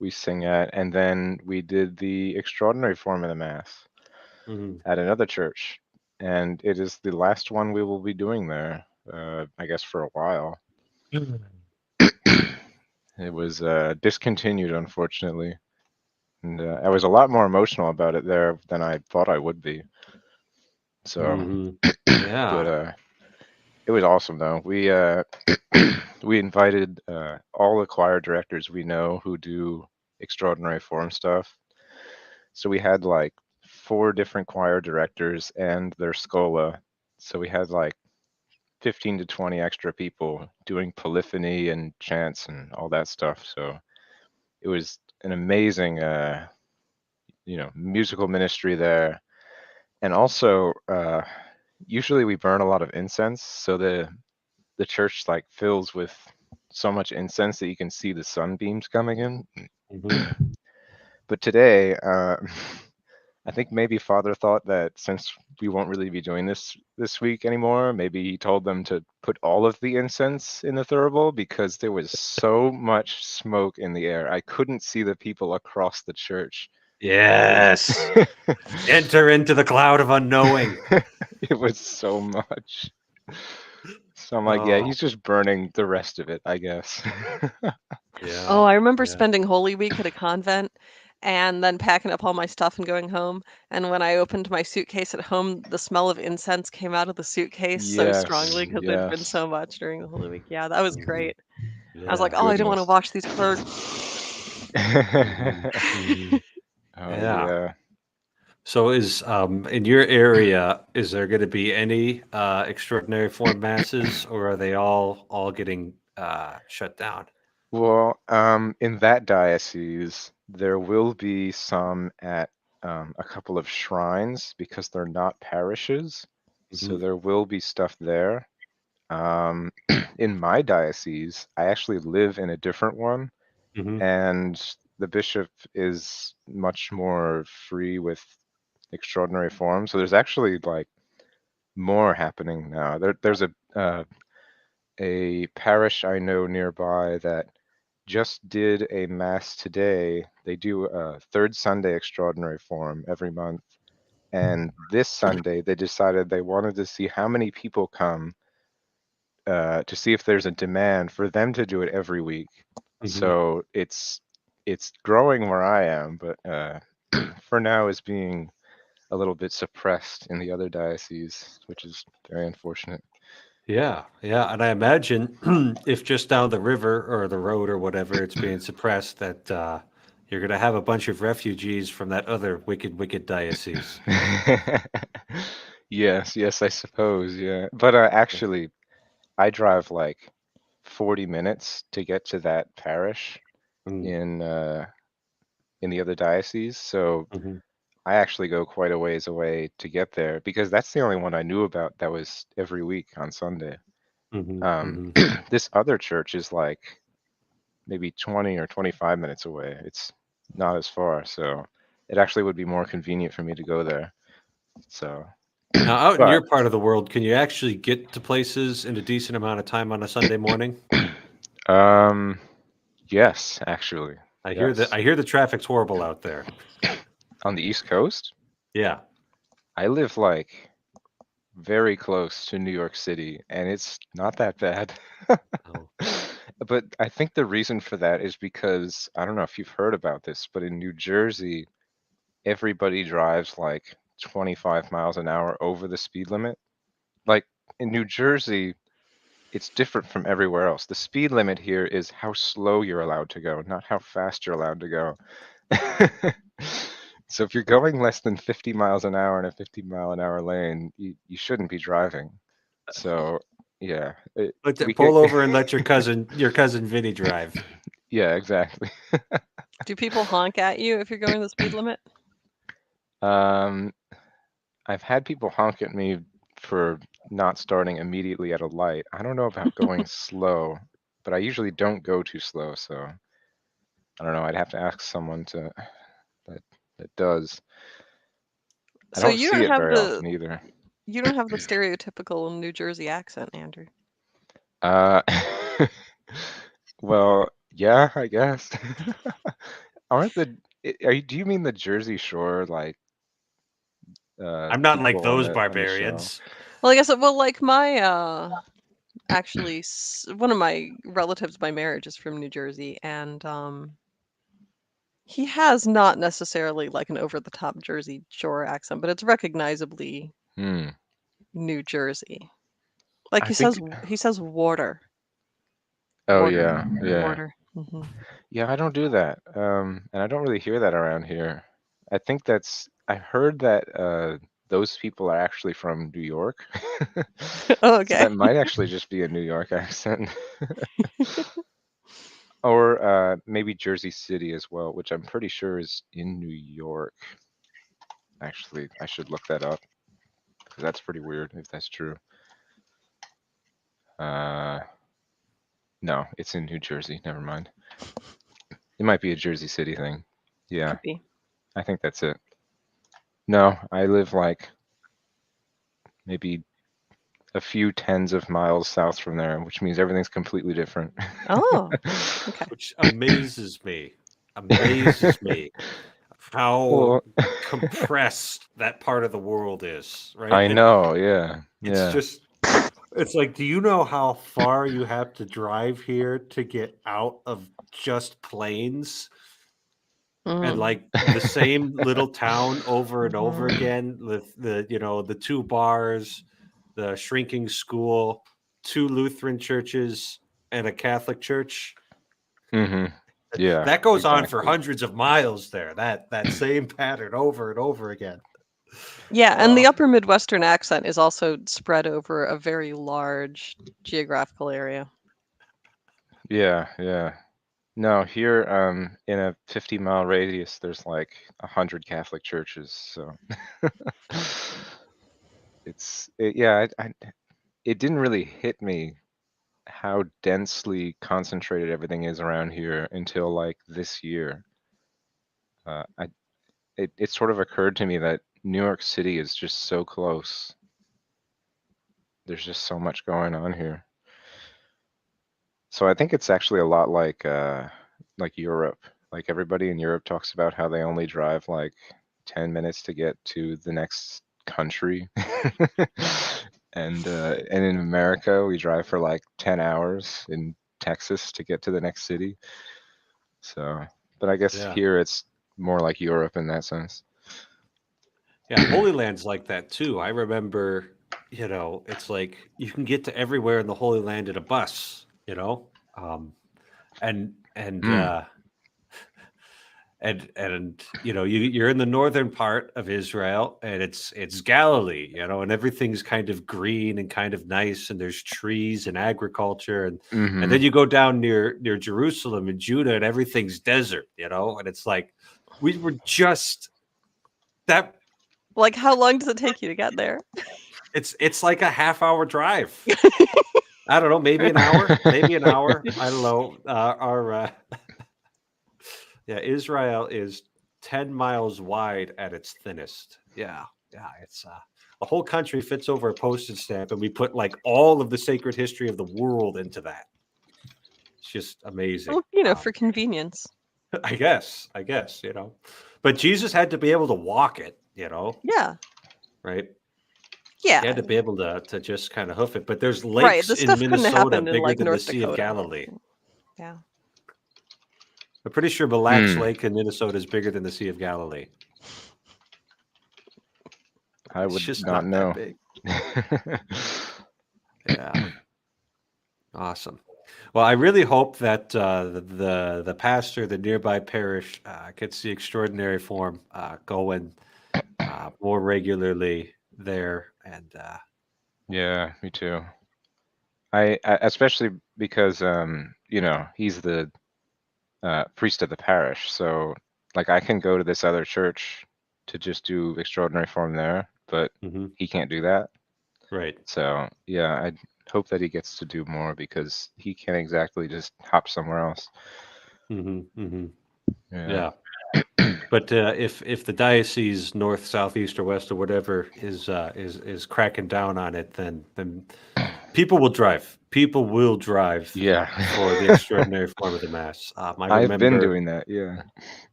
we sing at, and then we did the extraordinary form of the mass Mhm. at another church, and it is the last one we will be doing there, I guess for a while. It was discontinued, unfortunately, and I was a lot more emotional about it there than I thought I would be. So, Mhm. but Yeah. it was awesome though. We we invited all the choir directors we know who do extraordinary form stuff. So we had like 4 different choir directors and their schola. So we had like 15 to 20 extra people doing polyphony and chants and all that stuff. So it was an amazing, musical ministry there. And also, usually we burn a lot of incense, so the church like fills with so much incense that you can see the sunbeams coming in. Mhm. But today, I think maybe Father thought that since we won't really be doing this week anymore, maybe he told them to put all of the incense in the thurible because there was so much smoke in the air. I couldn't see the people across the church. Yes. Enter into the cloud of unknowing. It was so much. So I'm like, yeah, Oh, he's just burning the rest of it, I guess. yeah. Oh, I remember Yeah. spending Holy Week at a convent and then packing up all my stuff and going home. And when I opened my suitcase at home, the smell of incense came out of the suitcase so strongly Yes, because there'd been yes. so much during the Holy Week. Yeah, that was Mhm. great. I was like, Yeah. oh, I don't want to Goodness. wash these clothes. Mhm. Mhm. Oh Yeah. yeah. So is in your area, is there going to be any extraordinary form masses, or are they all getting shut down? Well, in that diocese, there will be some at a couple of shrines because they're not parishes. So Mhm. there will be stuff there. Um, in my diocese, I actually live in a different one, Mhm. and the bishop is much more free with extraordinary forms. So there's actually like more happening now. There's a parish I know nearby that just did a mass today. They do a third Sunday extraordinary form every month. And this Sunday, they decided they wanted to see how many people come to see if there's a demand for them to do it every week. Mhm. So it's growing where I am, but for now is being a little bit suppressed in the other dioceses, which is very unfortunate. Yeah, yeah, and I imagine if just down the river or the road or whatever it's being suppressed, that you're going to have a bunch of refugees from that other wicked, wicked diocese. Yes, yes, I suppose, yeah. But actually, I drive like 40 minutes to get to that parish Mm, in the other diocese, so mhm, I actually go quite a ways away to get there because that's the only one I knew about that was every week on Sunday. mhm, Um, mhm. this other church is like maybe 20 or 25 minutes away. It's not as far, so it actually would be more convenient for me to go there. So, Now, out in but your part of the world, can you actually get to places in a decent amount of time on a Sunday morning? um, yes, actually, yes. I hear the traffic's horrible out there. On the East Coast, Yeah. I live like very close to New York City, and it's not that bad. Oh. But I think the reason for that is because I don't know if you've heard about this, but in New Jersey, everybody drives like 25 miles an hour over the speed limit. Like in New Jersey, it's different from everywhere else. The speed limit here is how slow you're allowed to go, not how fast you're allowed to go. So if you're going less than 50 miles an hour in a 50-mile-an-hour lane, you shouldn't be driving. So yeah, we get Pull over and let your cousin Vinny drive. yeah, exactly. Do people honk at you if you're going the speed limit? Um, I've had people honk at me for not starting immediately at a light. I don't know about going slow, but I usually don't go too slow, so I don't know. I'd have to ask someone that that does. I So don't see it very often either. you don't have the stereotypical New Jersey accent, Andrew. Uh, well, yeah, I guess. Aren't do you mean the Jersey Shore like I'm not like people on those the show? barbarians. Well, I guess like my actually one of my relatives by marriage is from New Jersey, and he has not necessarily like an over the top Jersey Shore accent, but it's recognizably Hmm. New Jersey. Like I he think- says water. Oh Water. yeah, yeah, Water. Hmm. yeah. I don't do that, and I don't really hear that around here. I think I heard that those people are actually from New York, so Okay. that might actually just be a New York accent, or maybe Jersey City as well, which I'm pretty sure is in New York. Actually, I should look that up because that's pretty weird if that's true. No, it's in New Jersey. Never mind. It might be a Jersey City thing. Yeah, Could be. I think that's it. No, I live like maybe a few tens of miles south from there, which means everything's completely different. Oh, okay. Which amazes me. Amazes me how Well, compressed that part of the world is, right? I And know, yeah. It's Yeah. just, it's like, do you know how far you have to drive here to get out of just plains? And Mhm. like the same little town over and over Mhm. again with the two bars, the shrinking school, two Lutheran churches, and a Catholic church. hmm Yeah. That goes on for exactly. hundreds of miles there. That same pattern over and over again. Yeah, and the Oh. upper Midwestern accent is also spread over a very large geographical area. Yeah, yeah. No, here, in a 50-mile radius, there's like 100 Catholic churches, so it didn't really hit me how densely concentrated everything is around here until like this year. Uh, I it sort of occurred to me that New York City is just so close. There's just so much going on here. So I think it's actually a lot like Europe. Like everybody in Europe talks about how they only drive like 10 minutes to get to the next country. And in America, we drive for like 10 hours in Texas to get to the next city. So, but I guess Yeah. here it's more like Europe in that sense. Yeah, Holy Land's like that too. I remember, it's like you can get to everywhere in the Holy Land in a bus, and Mm. you're in the northern part of Israel, and it's Galilee, and everything's kind of green and kind of nice, and there's trees and agriculture, and Mhm. then you go down near Jerusalem and Judah, and everything's desert, and it's like we were just that. Like, how long does it take you to get there? It's like a half-hour drive. I don't know, maybe an hour, maybe an hour. I don't know. Israel is 10 miles wide at its thinnest. Yeah, it's the whole country fits over a postage stamp, and we put like all of the sacred history of the world into that. It's just amazing. Well, for convenience. I guess, but Jesus had to be able to walk it, Yeah. right? Yeah. He had to be able to just kind of hoof it. But there's Right. lakes This in stuff couldn't have Minnesota happened in bigger like than the North Sea Dakota. of Galilee. Yeah. I'm pretty sure Mille Lacs Hmm. Lake in Minnesota is bigger than the Sea of Galilee. I It's would just not know. that big. Yeah. Awesome. Well, I really hope that the pastor, the nearby parish, gets the extraordinary form going more regularly there, and Yeah, me too. I especially because he's the priest of the parish, so like I can go to this other church to just do extraordinary form there, but mhm, he can't do that. right. So yeah, I hope that he gets to do more because he can't exactly just hop somewhere else. Yeah. But if the diocese north, south, east, or west, or whatever is cracking down on it, then people will drive. People will drive Yeah. for the extraordinary form of the mass. I I've been remember. doing that. Yeah.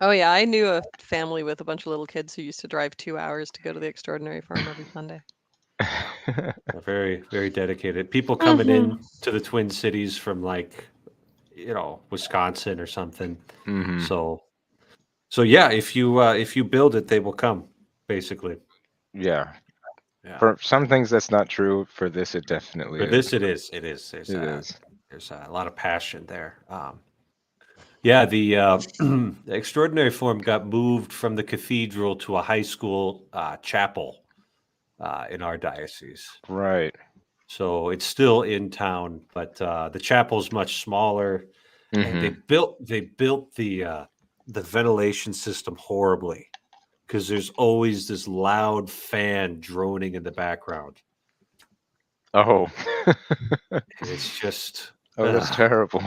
Oh yeah, I knew a family with a bunch of little kids who used to drive 2 hours to go to the extraordinary farm every Sunday. Very, very dedicated. People coming in Mhm. to the Twin Cities from like, Wisconsin or something. Mhm. So yeah, if you build it, they will come, basically. Yeah. Yeah. For some things, that's not true. For this, it definitely For is. this, it is. It is. It is. There's a lot of passion there. Yeah, the the extraordinary form got moved from the cathedral to a high school chapel in our diocese. Right. So it's still in town, but the chapel's much smaller, and they built the ventilation system horribly because there's always this loud fan droning in the background. Oh. It's just Oh, that's ugh, terrible.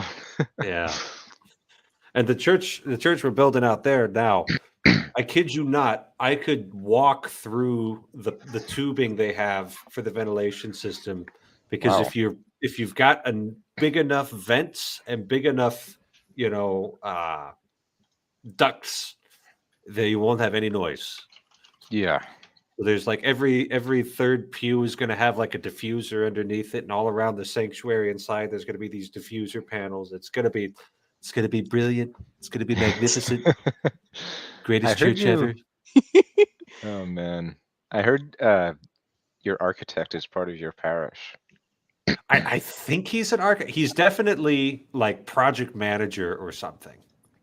yeah. And the church we're building out there now, I kid you not, I could walk through the tubing they have for the ventilation system because Wow. if you've got a big enough vents and big enough, ducts, then you won't have any noise. Yeah. So there's like every third pew is going to have like a diffuser underneath it, and all around the sanctuary inside there's going to be these diffuser panels. It's going to be brilliant. It's going to be magnificent. Greatest heard church ever. Oh man, I heard your architect is part of your parish. I think he's an architect. He's definitely like project manager or something.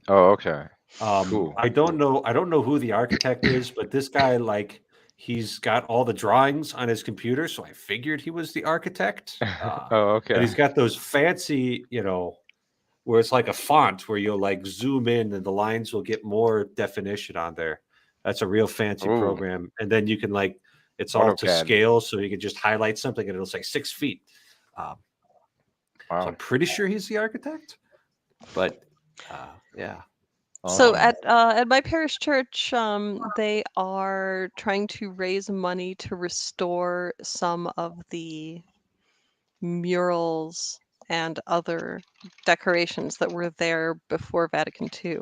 Oh, okay. Cool. I don't know who the architect is, but this guy, like, he's got all the drawings on his computer, so I figured he was the architect. Oh, okay. And he's got those fancy, where it's like a font where you'll like zoom in and the lines will get more definition on there. That's a real fancy Ooh. program. And then you can like, it's all to AutoCAD. scale, so you can just highlight something and it'll say 6 feet. So Wow. I'm pretty sure he's the architect, but yeah. So at my parish church, they are trying to raise money to restore some of the murals and other decorations that were there before Vatican II.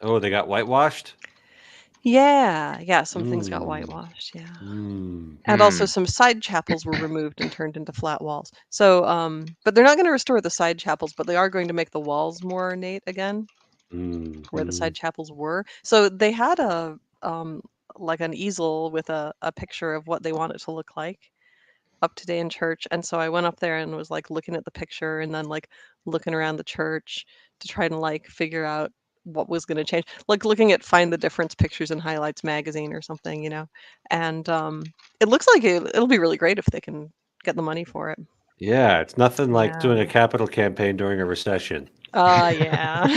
Oh, they got whitewashed? Yeah, some things got Mm. whitewashed, yeah. Mm. And also some side chapels were removed and turned into flat walls. So, but they're not going to restore the side chapels, but they are going to make the walls more ornate again, where the side chapels were. So they had a like an easel with a picture of what they want it to look like up today in church. And so I went up there and was like looking at the picture and then like looking around the church to try and like figure out what was going to change, like looking at Find the Difference Pictures and Highlights magazine or something, and it looks like it'll be really great if they can get the money for it. Yeah, it's nothing like doing a Yeah. capital campaign during a recession. Yeah. An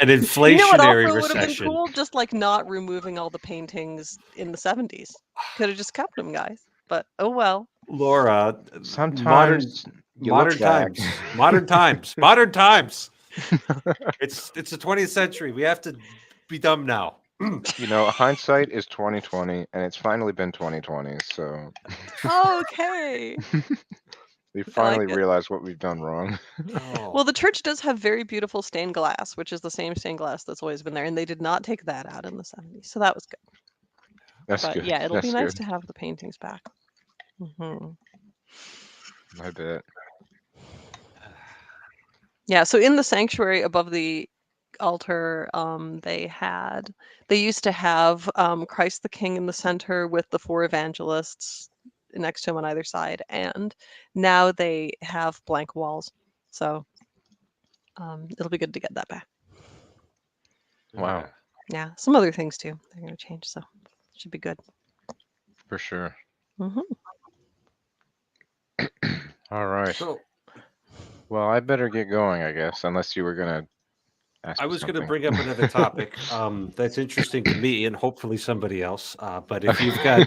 inflationary You know what also would have been recession. cool? Just like not removing all the paintings in the 70s. Could have just kept them, guys. But oh well. Laura, Sometimes you modern look back. times. Modern times. Modern times. It's the 20th century. We have to be dumb now. Hindsight is 2020, and it's finally been 2020. So Okay. we I like finally it. realized what we've done wrong. Oh. Well, the church does have very beautiful stained glass, which is the same stained glass that's always been there, and they did not take that out in the 70s, so that was good. That's But good. yeah, it'll be That's nice good. to have the paintings back. Mhm. I bet. Yeah, so in the sanctuary above the altar, they used to have Christ the King in the center with the 4 evangelists next to him on either side, and now they have blank walls. So it'll be good to get that back. Wow. Yeah, some other things too. They're going to change, so it should be good. For sure. Hmm. All right. So Well, I better get going, I guess, unless you were gonna ask I me was going to something. bring up another topic that's interesting to me and hopefully somebody else. But if you've got,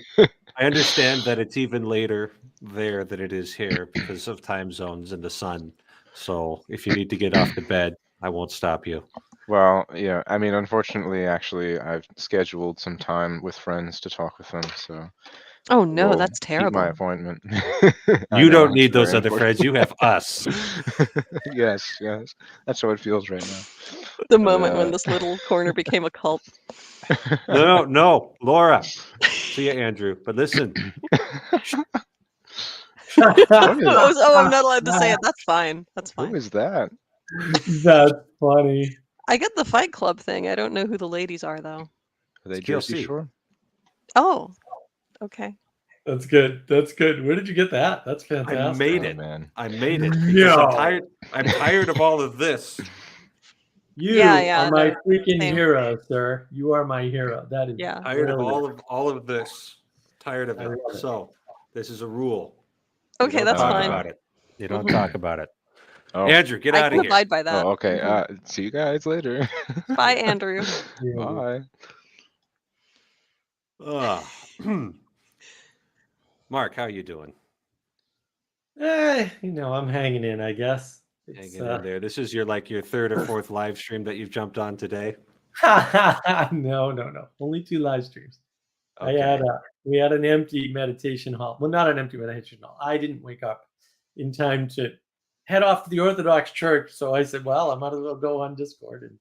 I understand that it's even later there than it is here because of time zones and the sun. So if you need to get off the bed, I won't stop you. Well, yeah. I mean, unfortunately, actually, I've scheduled some time with friends to talk with them, so Oh no, we'll that's keep my terrible. appointment. I You know, don't it's need those very other friends. You have us. Yes, that's how it feels right now. The moment Uh, when this little corner became a cult. No, Laura. See ya, Andrew. But listen, What is- Oh, I'm not allowed to say it. That's fine. That's Who fine. is that? That's funny. I get the Fight Club thing. I don't know who the ladies are though. Are they It's Jersey TLC. Shore? Oh, okay. That's good. That's good. Where did you get that? That's I fantastic. made Oh, it. man. I made it because I'm No. tired. I'm tired of all of this. You Yeah, are my no, freaking same. hero, sir. You are my hero. That is Yeah. Tired of brilliant. all of this. Tired of I it. love it. So this is a rule. You Okay, don't that's talk fine. about it. You don't Mhm. talk about it. Oh, Andrew, get I out can of here. abide by that. oh, okay. Mhm. See you guys later. Bye, Andrew. Yeah. Bye. Mark, how you doing? I'm hanging in, I guess. It's Hanging in there. This is your third or fourth live stream that you've jumped on today. no. Only 2 live streams. Okay. We had an empty meditation hall. Well, not an empty meditation hall. I didn't wake up in time to head off to the Orthodox Church, so I said, "Well, I might as well go on Discord." And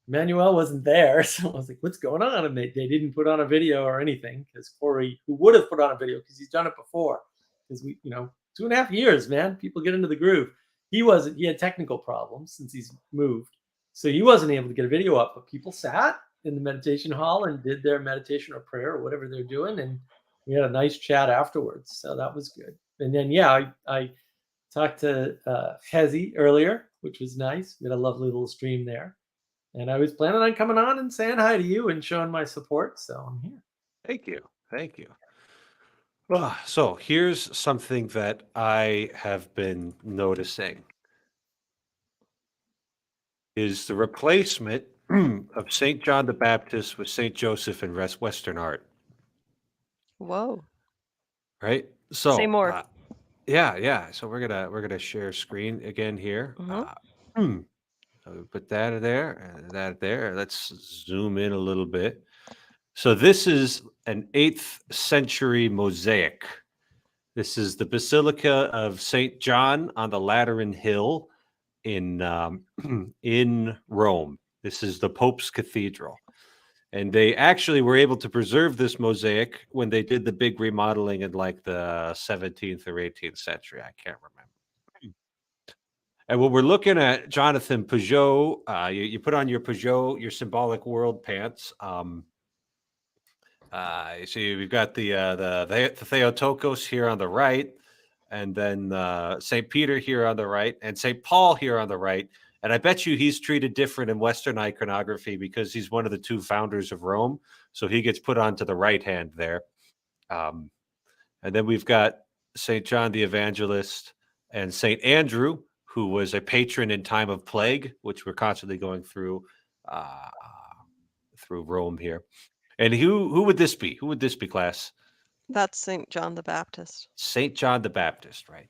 Manuel wasn't there, so I was like, "What's going on?" And they didn't put on a video or anything because Corey, who would have put on a video because he's done it before, because we, 2.5 years, man, people get into the groove. He wasn't. He had technical problems since he's moved, so he wasn't able to get a video up. But people sat in the meditation hall and did their meditation or prayer or whatever they're doing, and we had a nice chat afterwards. So that was good. And then I talked to Hezi earlier, which was nice. We had a lovely little stream there. And I was planning on coming on and saying hi to you and showing my support. So I'm here. Thank you. Thank you. So here's something that I have been noticing is the replacement of St. John the Baptist with St. Joseph in Western art, Whoa. right? So Say more. yeah. So we're gonna share screen again here. Mhm. So we put that there and that there. Let's zoom in a little bit. So this is an 8th century mosaic. This is the Basilica of St. John on the Lateran Hill in in Rome. This is the Pope's Cathedral. And they actually were able to preserve this mosaic when they did the big remodeling in like the 17th or 18th century. I can't remember. And what we're looking at, Jonathan Peugeot, you put on your Peugeot, your symbolic world pants. You see, we've got the Theotokos here on the right, and then St. Peter here on the right, and St. Paul here on the right. And I bet you he's treated different in Western iconography because he's one of the 2 founders of Rome. So he gets put onto the right hand there. And then we've got St. John the Evangelist and St. Andrew, who was a patron in time of plague, which we're constantly going through Rome here. And who would this be? Who would this be, class? That's St. John the Baptist. St. John the Baptist, right?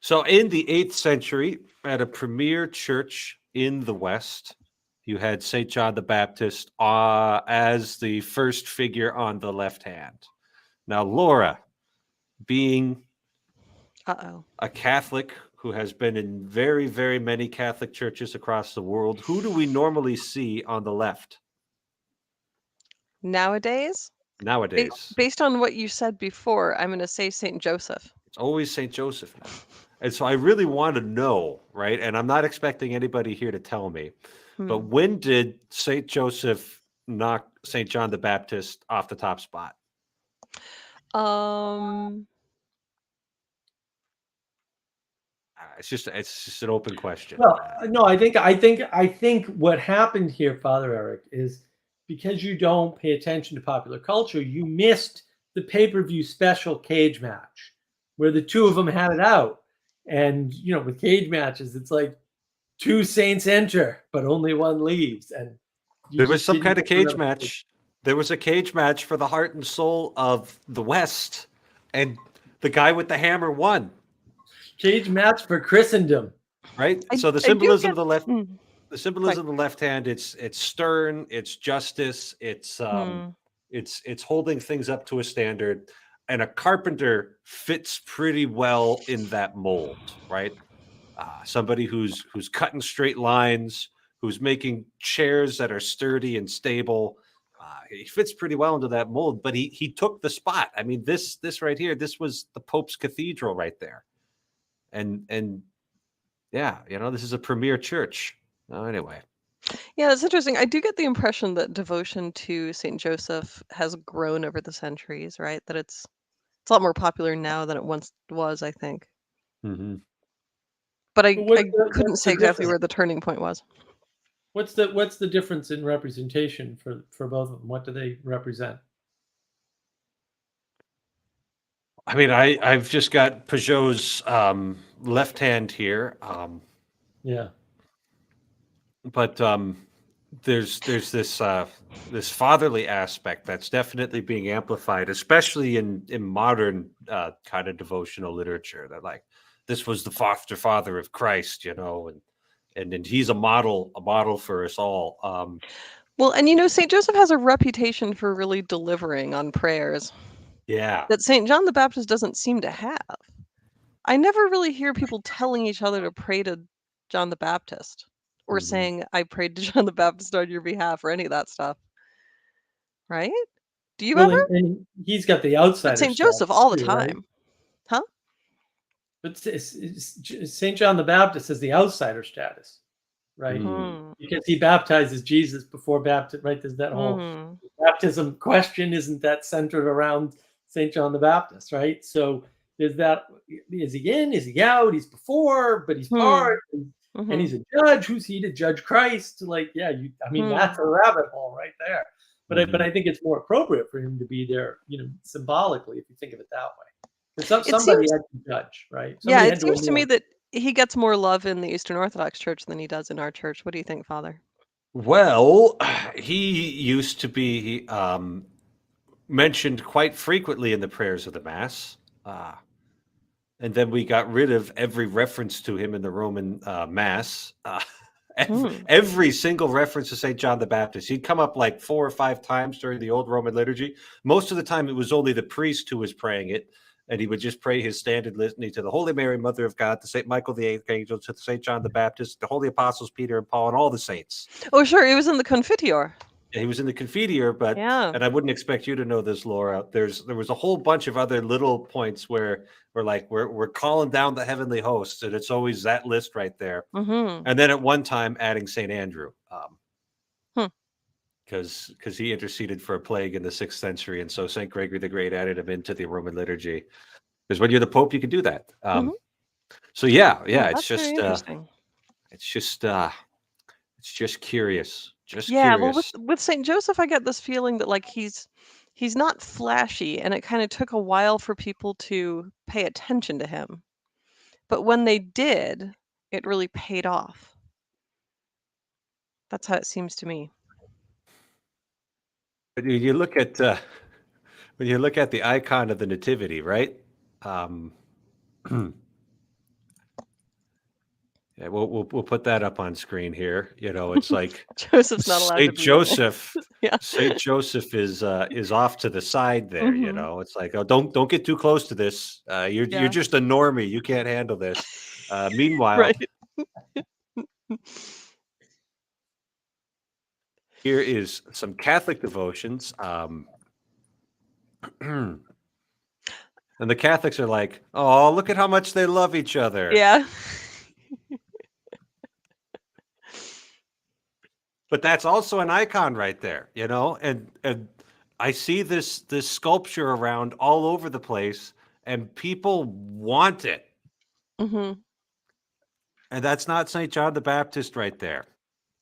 So in the 8th century, at a premier church in the West, you had St. John the Baptist as the first figure on the left hand. Now, Laura, being a Catholic who has been in very, very many Catholic churches across the world, who do we normally see on the left? Nowadays, based on what you said before, I'm going to say St. Joseph. It's always St. Joseph now. And so I really want to know, right? And I'm not expecting anybody here to tell me, but when did St. Joseph knock St. John the Baptist off the top spot? It's just an open question. Well, no, I think what happened here, Father Eric, is because you don't pay attention to popular culture, you missed the pay-per-view special cage match where the 2 of them had it out. And with cage matches, it's like 2 saints enter, but only 1 leaves. And there was some kind of cage match. There was a cage match for the heart and soul of the West, and the guy with the hammer won. Cage match for Christendom, right? So the symbolism of the left, the symbolism of the left hand, it's stern, it's justice, it's holding things up to a standard, and a carpenter fits pretty well in that mold, right? Somebody who's cutting straight lines, who's making chairs that are sturdy and stable. He fits pretty well into that mold, but he took the spot. I mean, this right here, this was the Pope's Cathedral right there. And yeah, this is a premier church. Anyway. Yeah, that's interesting. I do get the impression that devotion to St. Joseph has grown over the centuries, right? That it's It's a lot more popular now than it once was, I think. Hmm. But I But couldn't what's say the exactly difference? where the turning point was. What's the difference in representation for both of them? What do they represent? I mean, I've just got Peugeot's left hand here, Yeah. but there's this fatherly aspect that's definitely being amplified, especially in modern kind of devotional literature. That like this was the foster father of Christ, you know, and he's a model for us all. Well, and you know, St. Joseph has a reputation for really delivering on prayers Yeah. that St. John the Baptist doesn't seem to have. I never really hear people telling each other to pray to John the Baptist or Mhm. saying, I prayed to John the Baptist on your behalf or any of that stuff. Right? Do you Well, ever? and he's got the But outsider St. status Joseph all the too, right? time. Huh? But St. John the Baptist has the outsider status, right? Mm. Because he baptizes Jesus before baptism, right? There's that whole Mhm. baptism question, isn't that centered around St. John the Baptist, right? So there's that, is he in, is he out? He's before, but he's part, and Mhm. he's a judge. Who's he to judge Christ? Like, yeah, I mean, that's a rabbit hole right there. But I think it's more appropriate for him to be there, symbolically, if you think of it that way. Because It somebody seems had to judge, right? Yeah, Somebody it had to seems to me anoint. that he gets more love in the Eastern Orthodox Church than he does in our church. What do you think, Father? Well, he used to be mentioned quite frequently in the prayers of the Mass. And then we got rid of every reference to him in the Roman Mass. Every single reference to St. John the Baptist. He'd come up like 4 or 5 times during the old Roman liturgy. Most of the time, it was only the priest who was praying it. And he would just pray his standard litany to the Holy Mary, Mother of God, to St. Michael the Archangel, to St. John the Baptist, the Holy Apostles Peter and Paul, and all the saints. Oh, sure. It was in the Confiteor. He was in the Confiteor, but Yeah. and I wouldn't expect you to know this, Laura. There was a whole bunch of other little points where we're calling down the heavenly hosts, and it's always that list right there. Mm-hmm. And then at one time adding St. Andrew, Hmm. because he interceded for a plague in the 6th century, and so St. Gregory the Great added him into the Roman liturgy. Because when you're the Pope, you can do that. So yeah, That's very interesting. it's just curious. Just Yeah, well, curious. with St. Joseph, I get this feeling that like he's not flashy, and it kind of took a while for people to pay attention to him. But when they did, it really paid off. That's how it seems to me. But you look at when you look at the icon of the Nativity, right? Yeah, we'll put that up on screen here. You know, it's like Joseph's not allowed to Saint be in there. Joseph. Yeah. Saint Joseph is off to the side there. You Mhm. know, it's like, oh, don't get too close to this. You're Yeah. just a normie. You can't handle this. Meanwhile, Right. here is some Catholic devotions. And the Catholics are like, oh, look at how much they love each other. Yeah. But that's also an icon right there, you know, and I see this sculpture around all over the place, and people want it, Hmm. and that's not St. John the Baptist right there.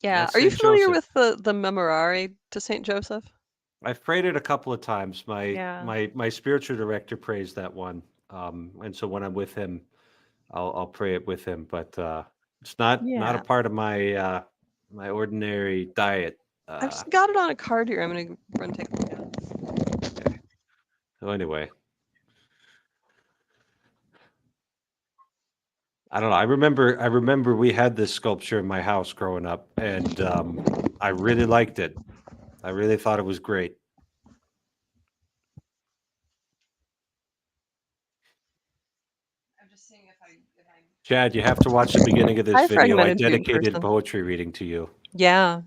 Yeah. That's Are you Saint familiar Joseph. with the Memorare to St. Joseph? I've prayed it a couple of times. Yeah. My spiritual director prays that one, and so when I'm with him, I'll pray it with him. But it's not a Yeah. part of my my ordinary diet. I've just got it on a card here. I'm gonna run take a look at it. So anyway, I don't know. I remember we had this sculpture in my house growing up, and I really liked it. I really thought it was great. I'm just seeing if I Chad, you have to watch the beginning of this Hi, video. I fragmented mutant dedicated person. poetry reading to you. Yeah.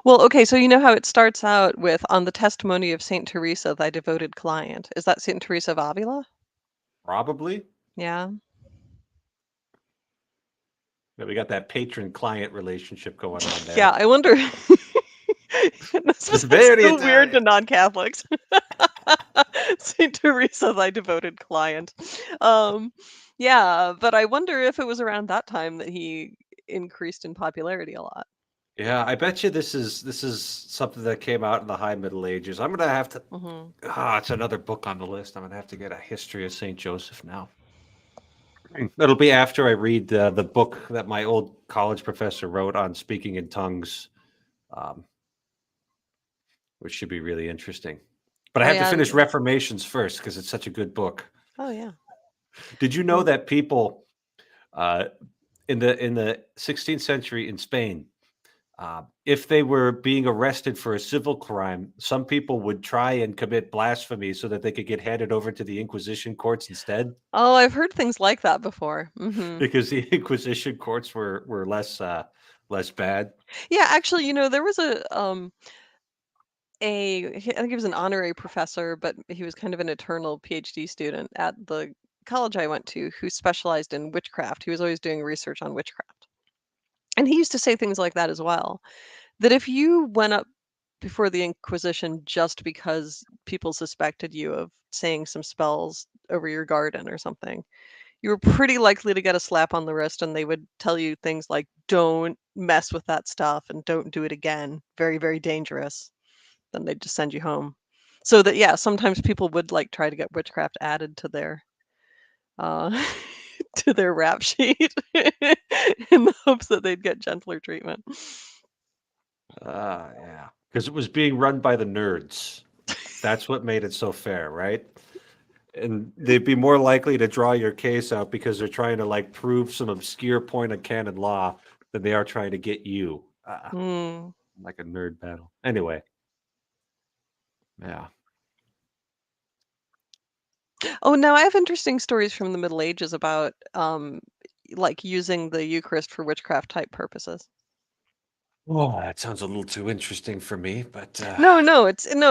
Well, okay, so you know how it starts out with on the testimony of Saint Teresa, thy devoted client. Is that Saint Teresa of Avila? Probably. Yeah. Yeah, we got that patron-client relationship going on there. Yeah, I wonder This was very so weird to Italian. non-Catholics. Saint Teresa, thy devoted client. Yeah, but I wonder if it was around that time that he increased in popularity a lot. Yeah, I bet you this is something that came out in the High Middle Ages. I'm gonna have to. Hmm. It's another book on the list. I'm gonna have to get a history of Saint Joseph now. It'll be after I read the book that my old college professor wrote on speaking in tongues, um, which should be really interesting. But I Oh, have to yeah. finish Reformations first because it's such a good book. Oh, yeah. Did you know that people uh, in the 16th century in Spain, if they were being arrested for a civil crime, some people would try and commit blasphemy so that they could get handed over to the Inquisition courts instead, Oh, I've heard things like that before. Hmm. because the Inquisition courts were less bad. Yeah, actually, there was I think he was an honorary professor, but he was kind of an eternal PhD student at the college I went to who specialized in witchcraft. He was always doing research on witchcraft. And he used to say things like that as well. That if you went up before the Inquisition just because people suspected you of saying some spells over your garden or something, you were pretty likely to get a slap on the wrist, and they would tell you things like, don't mess with that stuff and don't do it again. Very, very dangerous. Then they'd just send you home. So that, yeah, sometimes people would like try to get witchcraft added to their uh to their rap sheet in the hopes that they'd get gentler treatment. Yeah, because it was being run by the nerds. That's what made it so fair, right? And they'd be more likely to draw your case out because they're trying to like prove some obscure point of canon law than they are trying to get you. Hmm. Like a nerd battle. Anyway, yeah. Oh, now I have interesting stories from the Middle Ages about like using the Eucharist for witchcraft type purposes. Oh, that sounds a little too interesting for me, but No,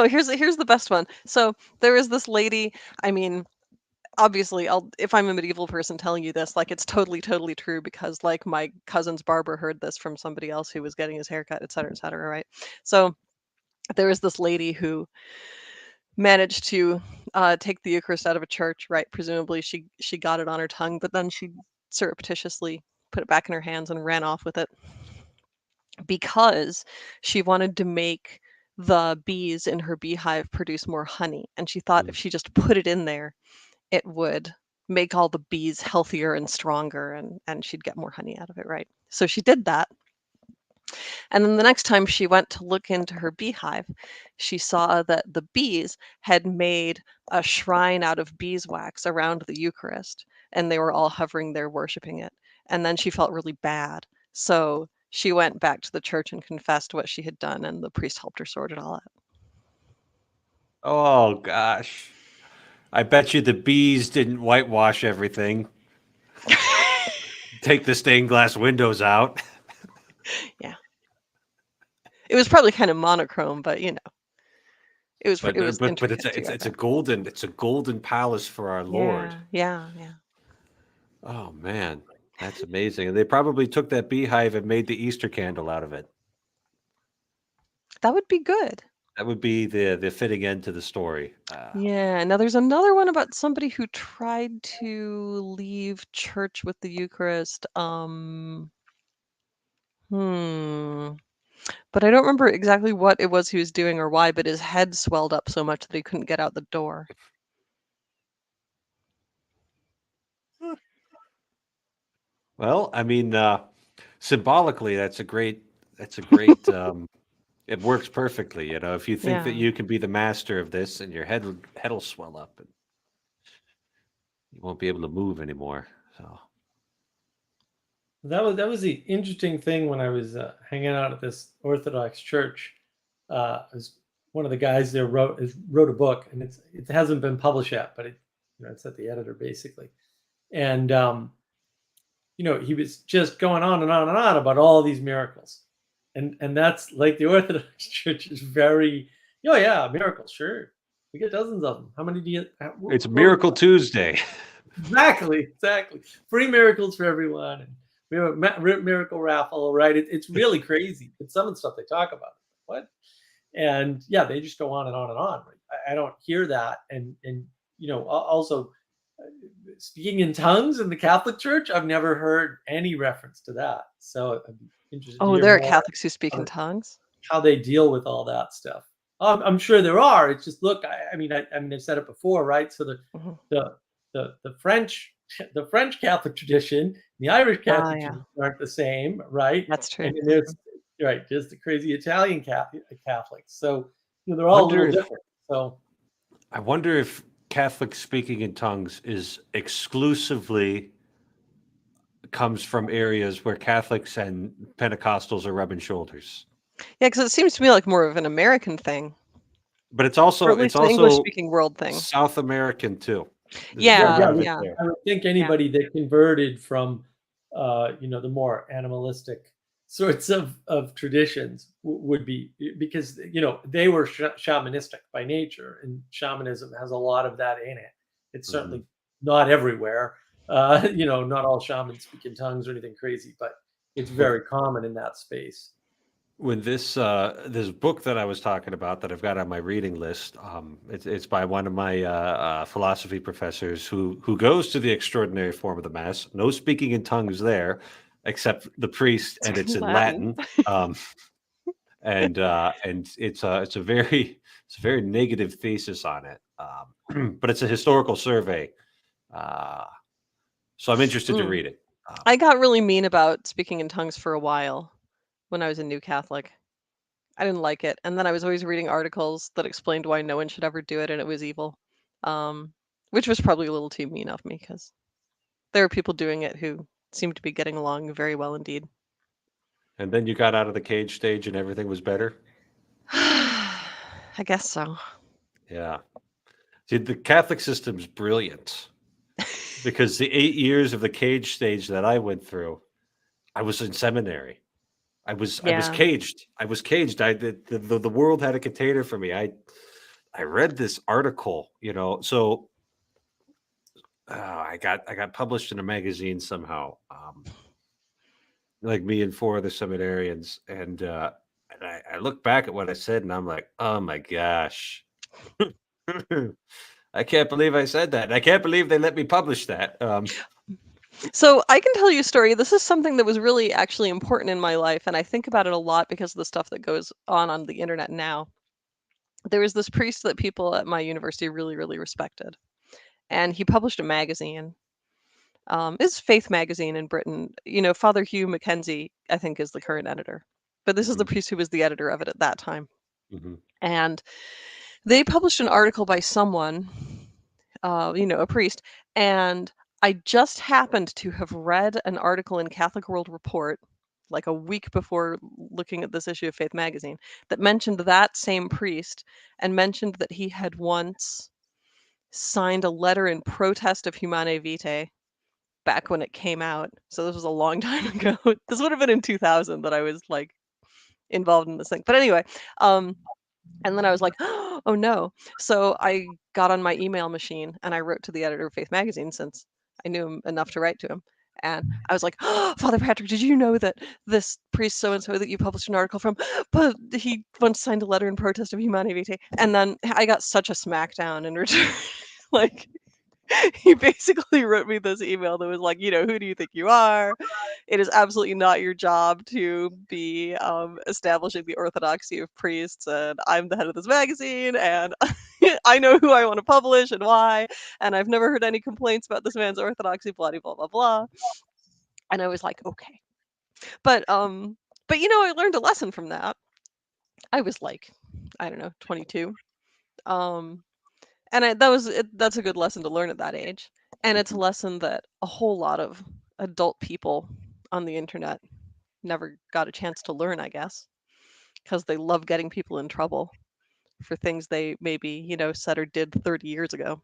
here's the best one. So there is this lady, I mean, obviously if I'm a medieval person telling you this, like it's totally true because like my cousin's barber heard this from somebody else who was getting his haircut, et cetera, right? So there was this lady who managed to take the Eucharist out of a church, right? Presumably she got it on her tongue, but then she surreptitiously put it back in her hands and ran off with it because she wanted to make the bees in her beehive produce more honey. And she thought if she just put it in there, it would make all the bees healthier and stronger, and she'd get more honey out of it, right? So she did that. And then the next time she went to look into her beehive, she saw that the bees had made a shrine out of beeswax around the Eucharist, and they were all hovering there worshiping it. And then she felt really bad. So she went back to the church and confessed what she had done, and the priest helped her sort it all out. oh gosh. I bet you the bees didn't whitewash everything. Take the stained glass windows out. Yeah. It was probably kind of monochrome, but it was But intricate it's too, a golden palace for our Lord. Yeah. Oh man, that's amazing. And they probably took that beehive and made the Easter candle out of it. That would be good. That would be the fitting end to the story. Yeah. Now there's another one about somebody who tried to leave church with the Eucharist. But I don't remember exactly what it was he was doing or why, but his head swelled up so much that he couldn't get out the door. Well, I mean, symbolically, that's a great. It works perfectly. If you think that Yeah. you can be the master of this, and your head'll swell up, and you won't be able to move anymore. So That was the interesting thing when I was hanging out at this Orthodox church. As one of the guys there wrote a book, and it hasn't been published yet, but it's at the editor basically, and he was just going on and on and on about all these miracles, and that's like the Orthodox Church is very, oh yeah, miracles, sure, we get dozens of them. How many do you? it's Miracle Tuesday. Exactly. Free miracles for everyone. And we have a miracle raffle, right? It's really crazy. It's some of the stuff they talk about. What? And yeah, they just go on and on and on. I don't hear that. And also speaking in tongues in the Catholic Church, I've never heard any reference to that. So I'd be interested to Oh, hear there are more Catholics who speak in about tongues. how they deal with all that stuff. I'm sure there are. It's just look. I mean, I've said it before, right? So Mhm. the French Catholic tradition, the Irish Catholic yeah. tradition aren't the same, right? That's true. And then there's right, just the crazy Italian Catholics. So they're all a Wonder little if- different. So I wonder if Catholic speaking in tongues is exclusively comes from areas where Catholics and Pentecostals are rubbing shoulders. Yeah, because it seems to me like more of an American thing, But it's or also at least it's an also English-speaking world thing. South American too. There's Yeah, a bit of it yeah. there. I would think anybody that converted from, the more animalistic sorts of traditions would be because they were shamanistic by nature, and shamanism has a lot of that in it. It's certainly not everywhere. Not all shamans speak in tongues or anything crazy, but it's very common in that space. When this book that I was talking about that I've got on my reading list, it's by one of my philosophy professors who goes to the extraordinary form of the Mass. No speaking in tongues there, except the priest, and it's in Latin. And it's a very negative thesis on it, but it's a historical survey. So I'm interested to read it. I got really mean about speaking in tongues for a while when I was a new Catholic. I didn't like it. And then I was always reading articles that explained why no one should ever do it and it was evil. Which was probably a little too mean of me because there are people doing it who seem to be getting along very well indeed. And then you got out of the cage stage and everything was better? I guess so. Yeah. See, the Catholic system's brilliant because the 8 years of the cage stage that I went through, I was in seminary. I was Yeah. caged. I was caged. The world had a container for me. I read this article, so I got published in a magazine somehow. Like me and 4 other seminarians, and I look back at what I said, and I'm like, oh my gosh. I can't believe I said that. I can't believe they let me publish that. So I can tell you a story. This is something that was really actually important in my life, and I think about it a lot because of the stuff that goes on the internet now. There was this priest that people at my university really, really respected, and he published a magazine. It's a faith magazine in Britain. Father Hugh Mackenzie, I think, is the current editor, but this is the priest who was the editor of it at that time. And they published an article by someone, a priest, and I just happened to have read an article in Catholic World Report like a week before looking at this issue of Faith magazine that mentioned that same priest and mentioned that he had once signed a letter in protest of Humanae Vitae back when it came out. So this was a long time ago. This would have been in 2000 that I was like involved in this thing. But anyway, and then I was like, oh no. So I got on my email machine and I wrote to the editor of Faith magazine since I knew him enough to write to him. And I was like, oh, Father Patrick, did you know that this priest so-and-so that you published an article from, but he once signed a letter in protest of Humanae Vitae? And then I got such a smackdown in return. Like, he basically wrote me this email that was like, who do you think you are? It is absolutely not your job to be establishing the orthodoxy of priests, and I'm the head of this magazine, and I know who I want to publish and why, and I've never heard any complaints about this man's orthodoxy, blah, blah, blah, blah. And I was like, okay. But I learned a lesson from that. I was like, I don't know, 22. And that's a good lesson to learn at that age. And it's a lesson that a whole lot of adult people on the internet never got a chance to learn, I guess, because they love getting people in trouble for things they maybe, said or did 30 years ago.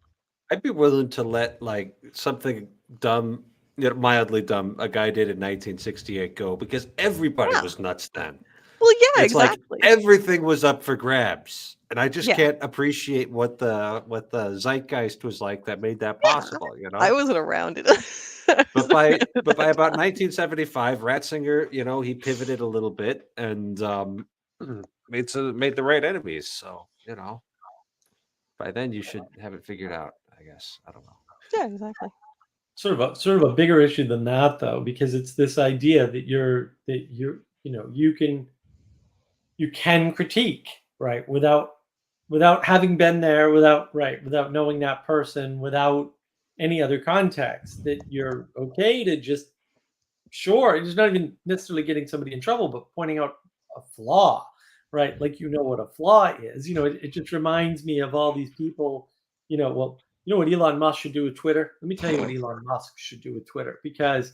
I'd be willing to let like something dumb, mildly dumb, a guy did in 1968 go because everybody was nuts then. Well, yeah, It's exactly. like everything was up for grabs, and I just Yeah. can't appreciate what the zeitgeist was like that made that possible. I wasn't around it. But by about 1975, Ratzinger, he pivoted a little bit, and made the right enemies. So, by then you should have it figured out, I guess. I don't know. Yeah, exactly. Sort of a bigger issue than that, though, because it's this idea that you can critique, right, without having been there, without knowing that person, without any other context, that you're okay to just, sure, it's not even necessarily getting somebody in trouble, but pointing out a flaw, right? Like, what a flaw is. It just reminds me of all these people, well, what Elon Musk should do with Twitter? Let me tell you what Elon Musk should do with Twitter, because,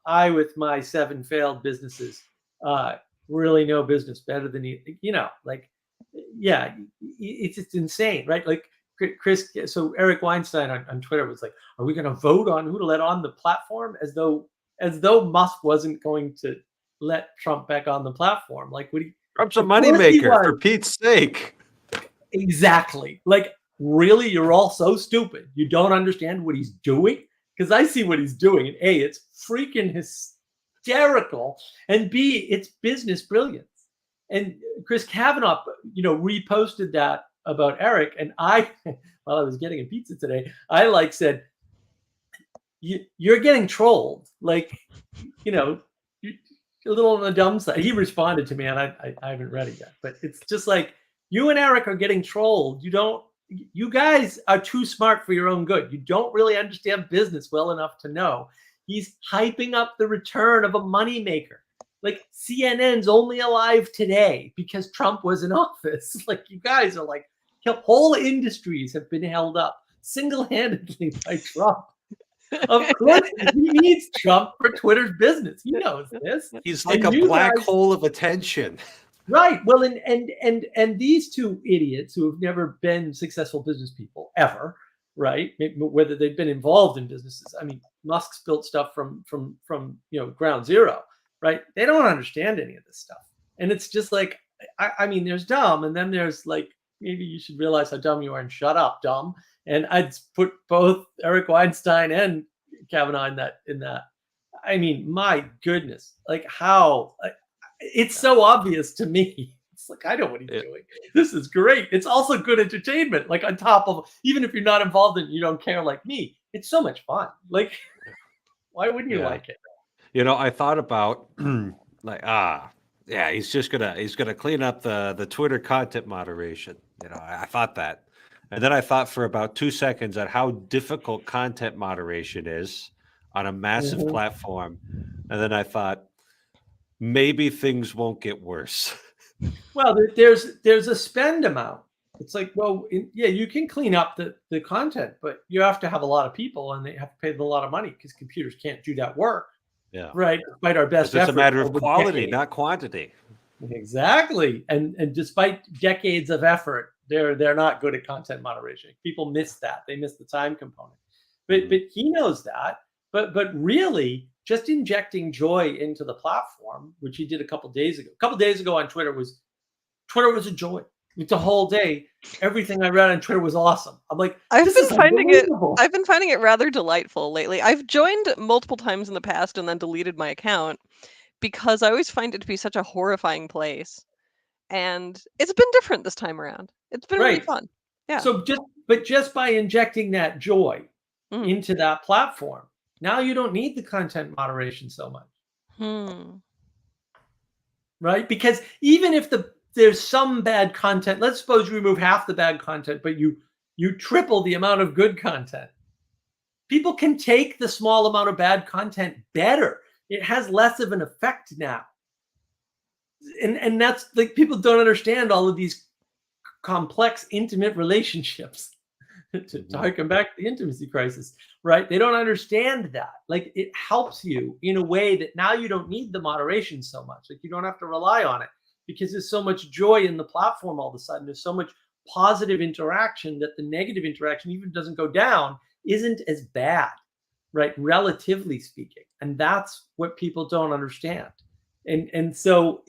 I, with my 7 failed businesses, really know business better than it's just insane, right? Like Chris, so Eric Weinstein on Twitter was like, are we going to vote on who to let on the platform? As though Musk wasn't going to let Trump back on the platform. Like, Trump's a moneymaker, for Pete's sake. Exactly. Like, really, you're all so stupid. You don't understand what he's doing? Because I see what he's doing. And A, it's freaking hysterical. And B, it's business brilliance. And Chris Kavanaugh, reposted that about Eric. And I, while I was getting a pizza today, I said, you're getting trolled. Like, a little on the dumb side. He responded to me, and I haven't read it yet. But it's just like, you and Eric are getting trolled. You guys are too smart for your own good. You don't really understand business well enough to know. He's hyping up the return of a moneymaker. Like, CNN's only alive today because Trump was in office. Like, you guys are like, whole industries have been held up single-handedly by Trump. Of course, he needs Trump for Twitter's business. He knows this. He's like a black hole of attention. Right. Well, and these two idiots who have never been successful business people ever, right? Whether they've been involved in businesses. I mean, Musk's built stuff from ground zero, right? They don't understand any of this stuff. And it's just like, I mean, there's dumb, and then there's like, maybe you should realize how dumb you are and shut up, dumb. And I'd put both Eric Weinstein and Kavanaugh in that. I mean, my goodness, like how it's so obvious to me. It's like, I know what he's doing. This is great. It's also good entertainment. Like, on top of, even if you're not involved in it, you don't care like me. It's so much fun. Like, why wouldn't you like it? I thought about he's gonna clean up the Twitter content moderation. I thought that. And then I thought for about 2 seconds on how difficult content moderation is on a massive platform. And then I thought, maybe things won't get worse. Well, there's a spend amount. It's like, well, you can clean up the content, but you have to have a lot of people, and they have to pay a lot of money because computers can't do that work. Yeah. Right. Despite our best efforts. It's a matter of quality, decades. Not quantity. Exactly. And despite decades of effort, they're not good at content moderation. People miss that. They miss the time component. But he knows that. But really, just injecting joy into the platform, which he did a couple days ago. A couple days ago on Twitter was a joy. It's a whole day. Everything I read on Twitter was awesome. I'm like, I've been finding it rather delightful lately. I've joined multiple times in the past and then deleted my account because I always find it to be such a horrifying place. And it's been different this time around. It's been really fun. Yeah. So just by injecting that joy into that platform, now you don't need the content moderation so much. Right? Because even if there's some bad content, let's suppose you remove half the bad content, but you triple the amount of good content. People can take the small amount of bad content better. It has less of an effect now. And that's like, people don't understand all of these complex, intimate relationships. to harken back to the intimacy crisis, right? They don't understand that. Like, it helps you in a way that now you don't need the moderation so much. Like, you don't have to rely on it because there's so much joy in the platform all of a sudden. There's so much positive interaction that the negative interaction, even doesn't go down, isn't as bad, right? Relatively speaking. And that's what people don't understand. And so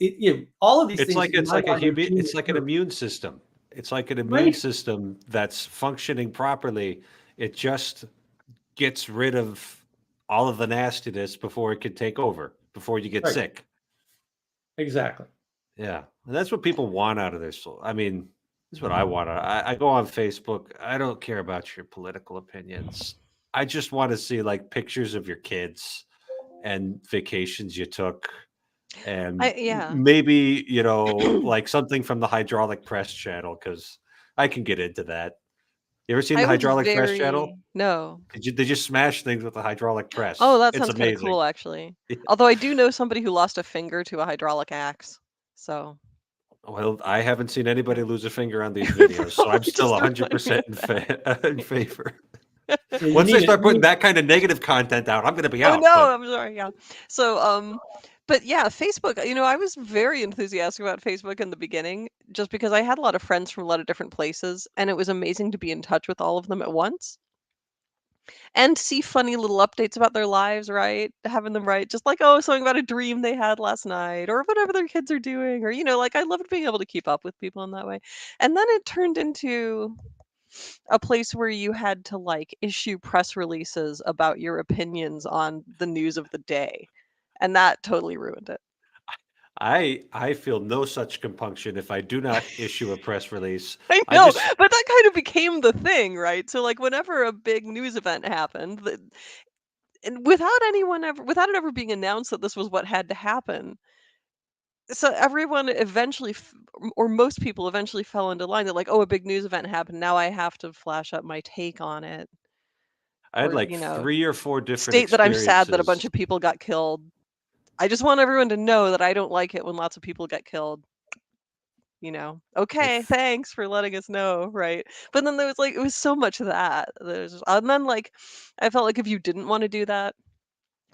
all of these things. It's like an immune system. It's like an immune system that's functioning properly. It just gets rid of all of the nastiness before it can take over, before you get sick. Exactly. Yeah, and that's what people want out of their soul. I mean, this is what I want. I go on Facebook. I don't care about your political opinions. I just want to see like pictures of your kids and vacations you took, and Yeah. maybe like something from the Hydraulic Press channel because I can get into that. You ever seen I the was Hydraulic Press very channel? no. They just smash things with the hydraulic press. Oh, that It's sounds kind of amazing. cool, actually. Yeah. Although I do know somebody who lost a finger to a hydraulic axe. So Well, I haven't seen anybody lose a finger on these we're videos, so I'm probably still just reminding 100% of in favor. Yeah, you Once they need start it. putting that kind of negative content out, I'm going to be Oh out. no, But I'm sorry. Yeah. So, but yeah, Facebook, I was very enthusiastic about Facebook in the beginning just because I had a lot of friends from a lot of different places and it was amazing to be in touch with all of them at once and see funny little updates about their lives, right? Having them write just like, oh, something about a dream they had last night or whatever their kids are doing or like I loved being able to keep up with people in that way. And then it turned into a place where you had to like issue press releases about your opinions on the news of the day. And that totally ruined it. I feel no such compunction if I do not issue a press release. I I know, just but that kind of became the thing, right? So like whenever a big news event happened, and without it ever being announced that this was what had to happen, so everyone eventually or most people eventually fell into line that like, oh, a big news event happened, now I have to flash up my take on it. I had Or, like 3 or 4 different state that I'm sad that a bunch experiences. of people got killed. I just want everyone to know that I don't like it when lots of people get killed. Okay, If thanks for letting us know, right? But then there was like it was so much of that. And then like I felt like if you didn't want to do that,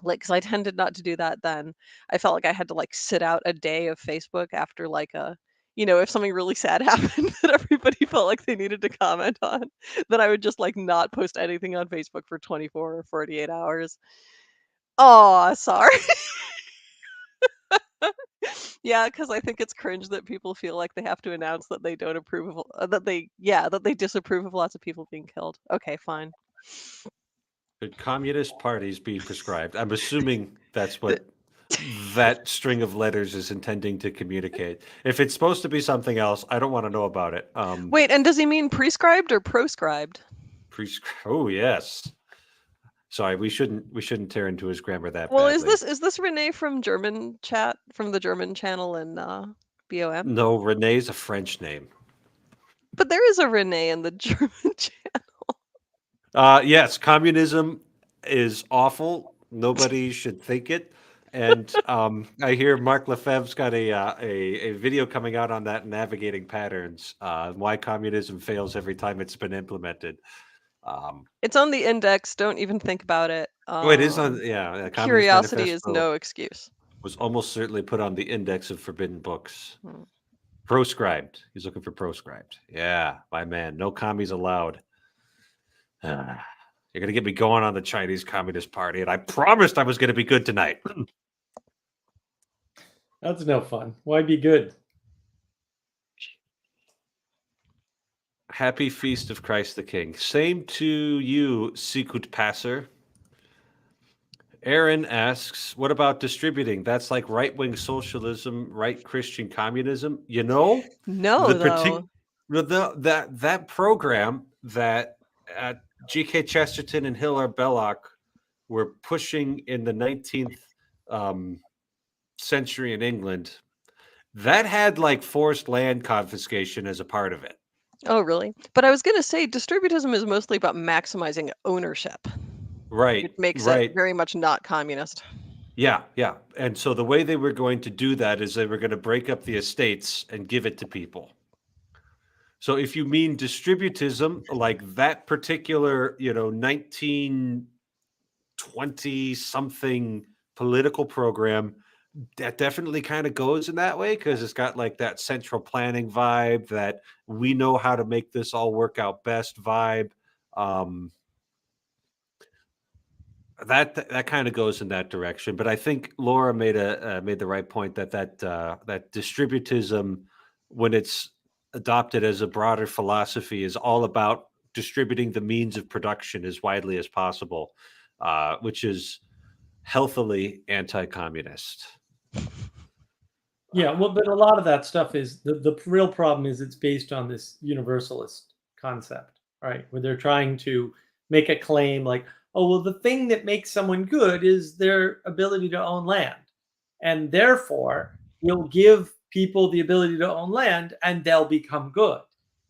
like because I tended not to do that then, I felt like I had to like sit out a day of Facebook after like if something really sad happened that everybody felt like they needed to comment on, then I would just like not post anything on Facebook for 24 or 48 hours. Oh, sorry. Yeah, because I think it's cringe that people feel like they have to announce that they don't approve of that they disapprove of lots of people being killed. Okay, fine. could communist parties be prescribed? I'm assuming that's what that string of letters is intending to communicate. If it's supposed to be something else, I don't want to know about it. Wait, and does he mean prescribed or proscribed? Oh yes. Sorry, we shouldn't tear into his grammar that Well, badly. is this Renee from German chat from the German channel in BOM? No, Renee's a French name. But there is a Renee in the German channel. Yes, communism is awful. Nobody should think it. And I hear Mark Lefebvre's got a video coming out on that, navigating patterns, why communism fails every time it's been implemented. It's on the index. Don't even think about it. Oh, it is on, yeah. Communist Curiosity is Manifesto no excuse. was almost certainly put on the index of forbidden books. Hmm. Proscribed. He's looking for proscribed. Yeah, my man. No commies allowed. You're going to get me going on the Chinese Communist Party, and I promised I was going to be good tonight. That's no fun. Why be good? Happy Feast of Christ the King. Same to you, Sikut Passer. Aaron asks, what about distributing? That's like right-wing socialism, right Christian communism. No, that program that G.K. Chesterton and Hilaire Belloc were pushing in the 19th century in England, that had like forced land confiscation as a part of it. Oh, really? But I was going to say distributism is mostly about maximizing ownership. Right. Which makes it very much not communist. Yeah, yeah. And so the way they were going to do that is they were going to break up the estates and give it to people. So if you mean distributism, like that particular, 1920 something political program, that definitely kind of goes in that way because it's got like that central planning vibe, that we know how to make this all work out best vibe. That kind of goes in that direction. But I think Laura made the right point that distributism, when it's adopted as a broader philosophy, is all about distributing the means of production as widely as possible, which is healthily anti-communist. Yeah, well, but a lot of that stuff is the real problem is it's based on this universalist concept, right? Where they're trying to make a claim like, oh, well, the thing that makes someone good is their ability to own land. And therefore, you'll give people the ability to own land and they'll become good.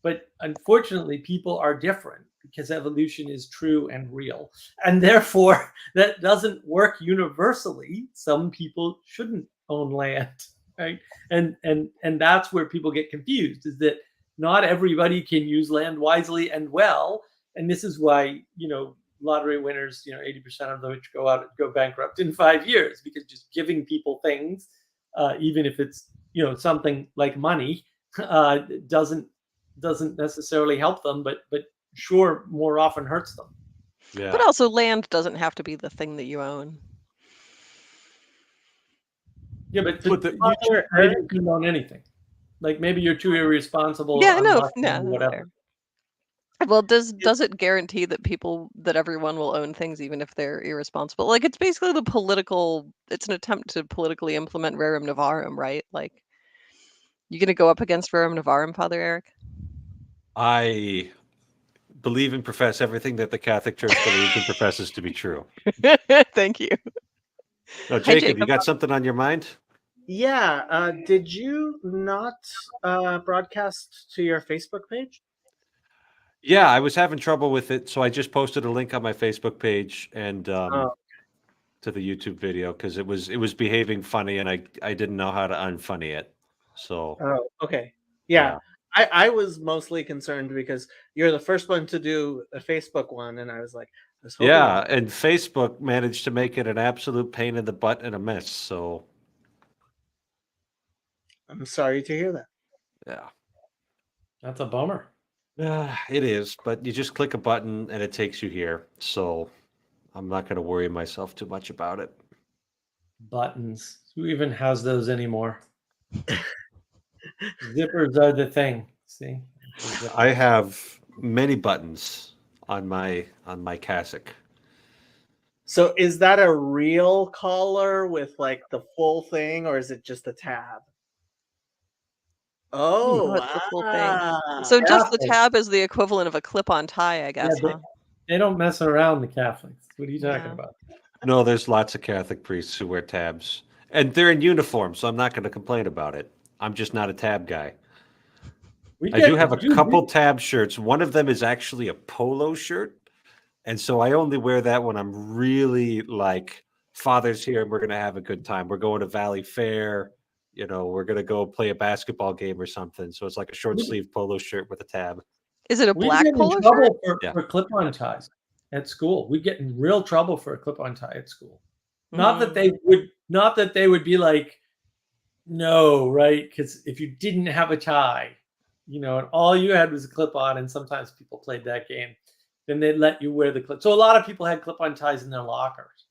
But unfortunately, people are different because evolution is true and real. And therefore, that doesn't work universally. Some people shouldn't own land. Right, and that's where people get confused, is that not everybody can use land wisely and well, and this is why lottery winners, 80% of which go bankrupt in 5 years, because just giving people things, even if it's something like money, doesn't necessarily help them, but sure more often hurts them. Yeah. But also, land doesn't have to be the thing that you own. Yeah, but But the- maybe you can own anything. Like maybe you're too irresponsible. Yeah, no, unlucky, no, whatever. Well, does it guarantee that everyone will own things even if they're irresponsible? Like, it's basically it's an attempt to politically implement Rerum Novarum, right? Like, you gonna go up against Rerum Novarum, Father Eric? I believe and profess everything that the Catholic Church believes and professes to be true. Thank you. Now, Hi, Jacob, you Jacob. got something on your mind? Yeah. Did you not broadcast to your Facebook page? Yeah, I was having trouble with it, so I just posted a link on my Facebook page and Oh. to the YouTube video because it was behaving funny and I didn't know how to unfunny it. So Oh, okay. Yeah. I was mostly concerned because you're the first one to do a Facebook one, and I was like, I was hoping yeah, and Facebook managed to make it an absolute pain in the butt and a mess. So I'm sorry to hear that. yeah. That's a bummer. It is, but you just click a button and it takes you here. So I'm not going to worry myself too much about it. Buttons. Who even has those anymore? Zippers are the thing. See? I have many buttons on my cassock. So is that a real collar with like the full thing, or is it just a tab? Oh, it's the full thing. wow. So just the Catholic. tab is the equivalent of a clip-on tie, I guess, Yeah, huh? They don't mess around, the Catholics. What are you talking Yeah. about? No, there's lots of Catholic priests who wear tabs, and they're in uniform, so I'm not going to complain about it. I'm just not a tab guy. I do have a couple tab shirts. One of them is actually a polo shirt, and so I only wear that when I'm really like, Father's here and we're going to have a good time. We're going to Valley Fair. We're going to go play a basketball game or something. So it's like a short sleeve polo shirt with a tab. Is it a We black get in polo shirt? trouble Yeah. for clip-on ties at school. We get in real trouble for a clip-on tie at school. Not that they would be like, no, right? Because if you didn't have a tie, and all you had was a clip-on, and sometimes people played that game, then they'd let you wear the clip. So a lot of people had clip-on ties in their lockers,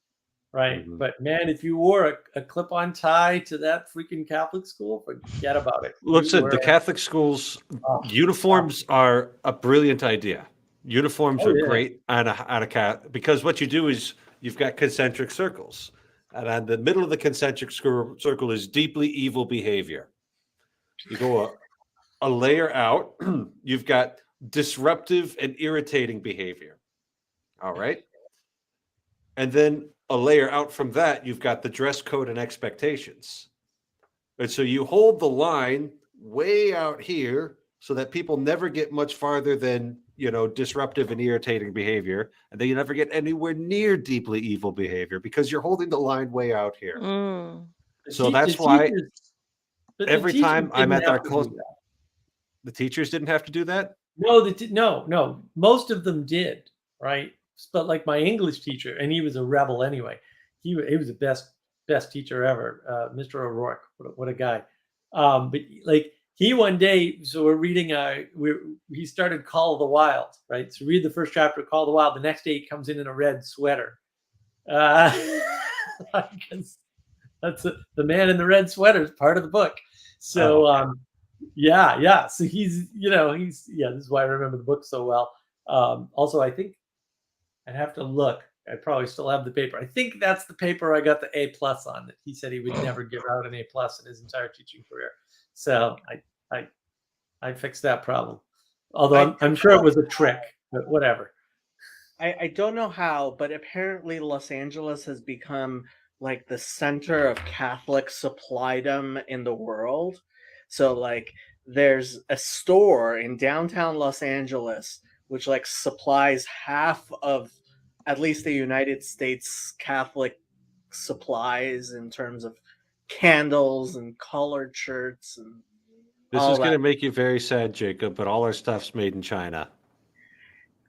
right? Mhm. But man, if you wore a clip-on tie to that freaking Catholic school, forget about it. Listen, the Catholic schools uniforms are a brilliant idea. Uniforms are great on a cat because what you do is you've got concentric circles, and on the middle of the concentric circle is deeply evil behavior. You go a layer out, you've got disruptive and irritating behavior. All right, and then a layer out from that, you've got the dress code and expectations. And so you hold the line way out here so that people never get much farther than, disruptive and irritating behavior. And then you never get anywhere near deeply evil behavior because you're holding the line way out here. Mm. So that's why every time I'm at our close, the teachers didn't have to do that. No. Most of them did, right? But like my English teacher, and he was a rebel anyway. He was the best teacher ever, Mr. O'Rourke. What a guy! But like he one day, so we're reading. He started Call of the Wild, right? So read the first chapter of Call of the Wild. The next day he comes in a red sweater. Because that's the man in the red sweater is part of the book. So yeah. So he's this is why I remember the book so well. Also, I think I'd have to look, I probably still have the paper. I think that's the paper I got the A+ on. That he said he would never give out an A+ in his entire teaching career. So I fixed that problem. Although I'm sure it was a trick, but whatever. I don't know how, but apparently Los Angeles has become like the center of Catholic supplydom in the world. So like there's a store in downtown Los Angeles which like supplies half of at least the United States Catholic supplies in terms of candles and colored shirts and This all is going that. to make you very sad, Jacob, but all our stuff's made in China.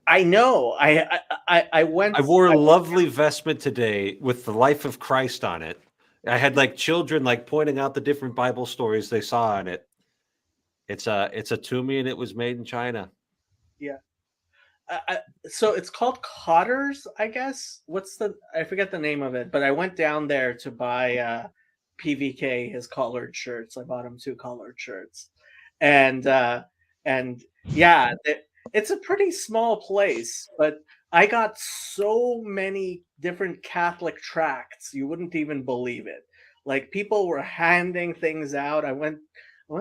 I know. I went. I wore a lovely vestment today with the life of Christ on it. I had like children like pointing out the different Bible stories they saw on it. It's a Toomey, and it was made in China. Yeah. So it's called Cotters, I guess. I forget the name of it, but I went down there to buy PVK his collared shirts. I bought him 2 collared shirts, and yeah, it's a pretty small place, but I got so many different Catholic tracts you wouldn't even believe it. Like people were handing things out. I went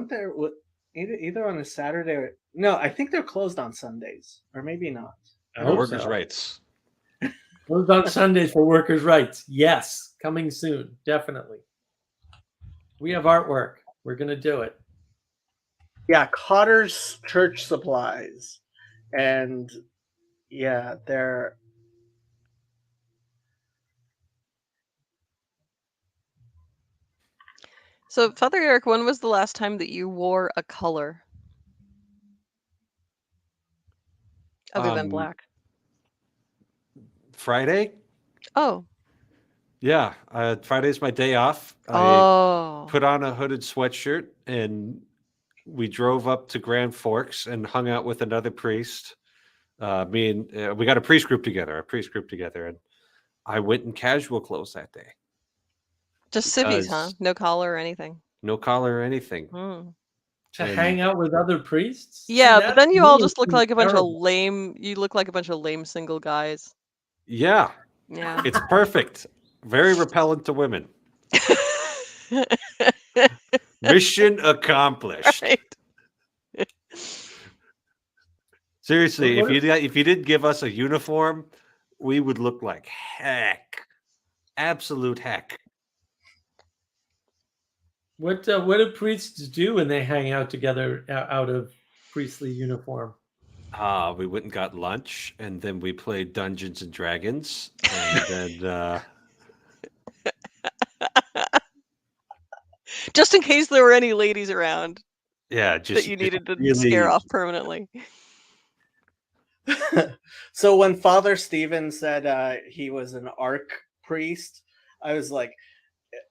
there with either on a Saturday or no, I think they're closed on Sundays, or maybe not. I hope Workers' so. rights. Closed on Sundays for workers' rights. Yes, coming soon, definitely. We have artwork. We're gonna do it. Yeah, Cotter's Church Supplies, and yeah, they're. So, Father Eric, when was the last time that you wore a color other than black? Friday? Oh. Yeah, Friday's my day off. I Oh. put on a hooded sweatshirt and we drove up to Grand Forks and hung out with another priest. We got a priest group together, and I went in casual clothes that day. Just civvies, huh? Because- No collar or anything. No collar or anything. Hmm. To And- hang out with other priests. See, Yeah, but that then you all really just look seems like a bunch terrible. of lame. You look like a bunch of lame single guys. Yeah, Yeah. it's perfect. Very repellent to women. Mission accomplished. Right. Seriously, What if you didn't give us a uniform, we would look like heck. Absolute heck. What do priests do when they hang out together out of priestly uniform? We went and got lunch, and then we played Dungeons and Dragons, and then Just in case there were any ladies around yeah, just that you needed to really, scare off permanently. So when Father Stephen said he was an arc priest, I was like,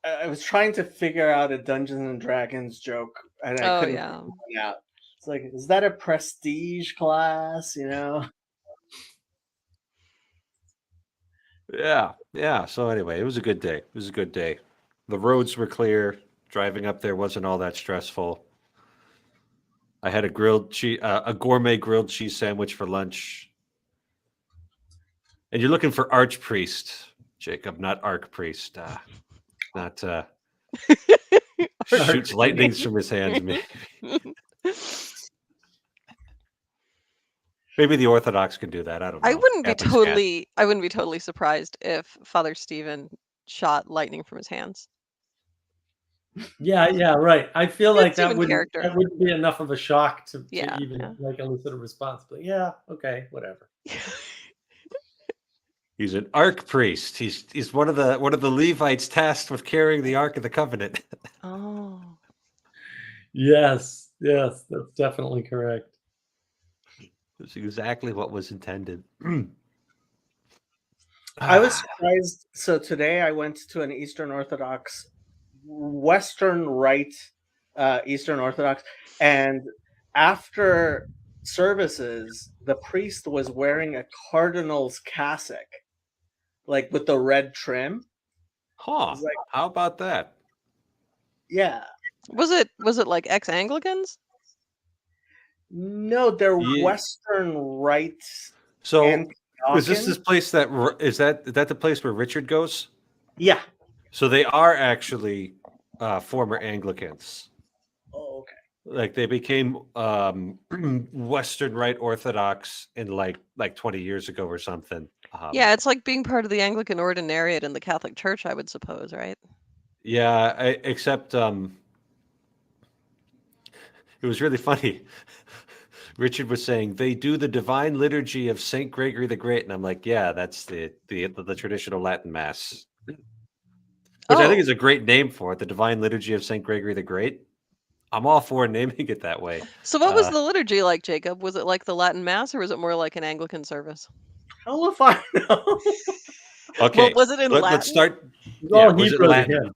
I was trying to figure out a Dungeons and Dragons joke, and I Oh, couldn't yeah. figure one out. It's like, is that a prestige class? You know? yeah. So anyway, it was a good day. The roads were clear. Driving up there wasn't all that stressful. I had a gourmet grilled cheese sandwich for lunch. And you're looking for archpriest, Jacob, not archpriest. Not shoots lightnings from his hands. Maybe the Orthodox can do that. I don't know. I wouldn't be Catholics can't. totally surprised if Father Stephen shot lightning from his hands. Yeah, right. I feel That's like that human character. wouldn't be enough of a shock to Yeah, even yeah. like elicit a response. But yeah, okay, whatever. He's an ark priest. He's one of the Levites tasked with carrying the Ark of the Covenant. Oh. Yes, that's definitely correct. That's exactly what was intended. I was surprised. So today I went to an Eastern Orthodox, Western Rite Eastern Orthodox, and after services, the priest was wearing a cardinal's cassock, like with the red trim. Huh. It's like- How about that? Yeah. Was it like ex-Anglicans? No, they're Yeah. Western Rite So and is this Dawkins. place that is that the place where Richard goes? Yeah. So they are actually former Anglicans. Oh, okay. Like they became Western Rite Orthodox in like 20 years ago or something. Yeah, it's like being part of the Anglican Ordinariate in the Catholic Church, I would suppose, right? Yeah, except it was really funny. Richard was saying they do the Divine Liturgy of Saint Gregory the Great, and I'm like, yeah, that's the traditional Latin Mass, which I think Oh. is a great name for it, the Divine Liturgy of Saint Gregory the Great. I'm all for naming it that way. So what was the liturgy like, Jacob? Was it like the Latin Mass, or was it more like an Anglican service? Hell if I know. Okay, Well, was it in let's Latin? start. It's all was it Hebrew to Latin? him.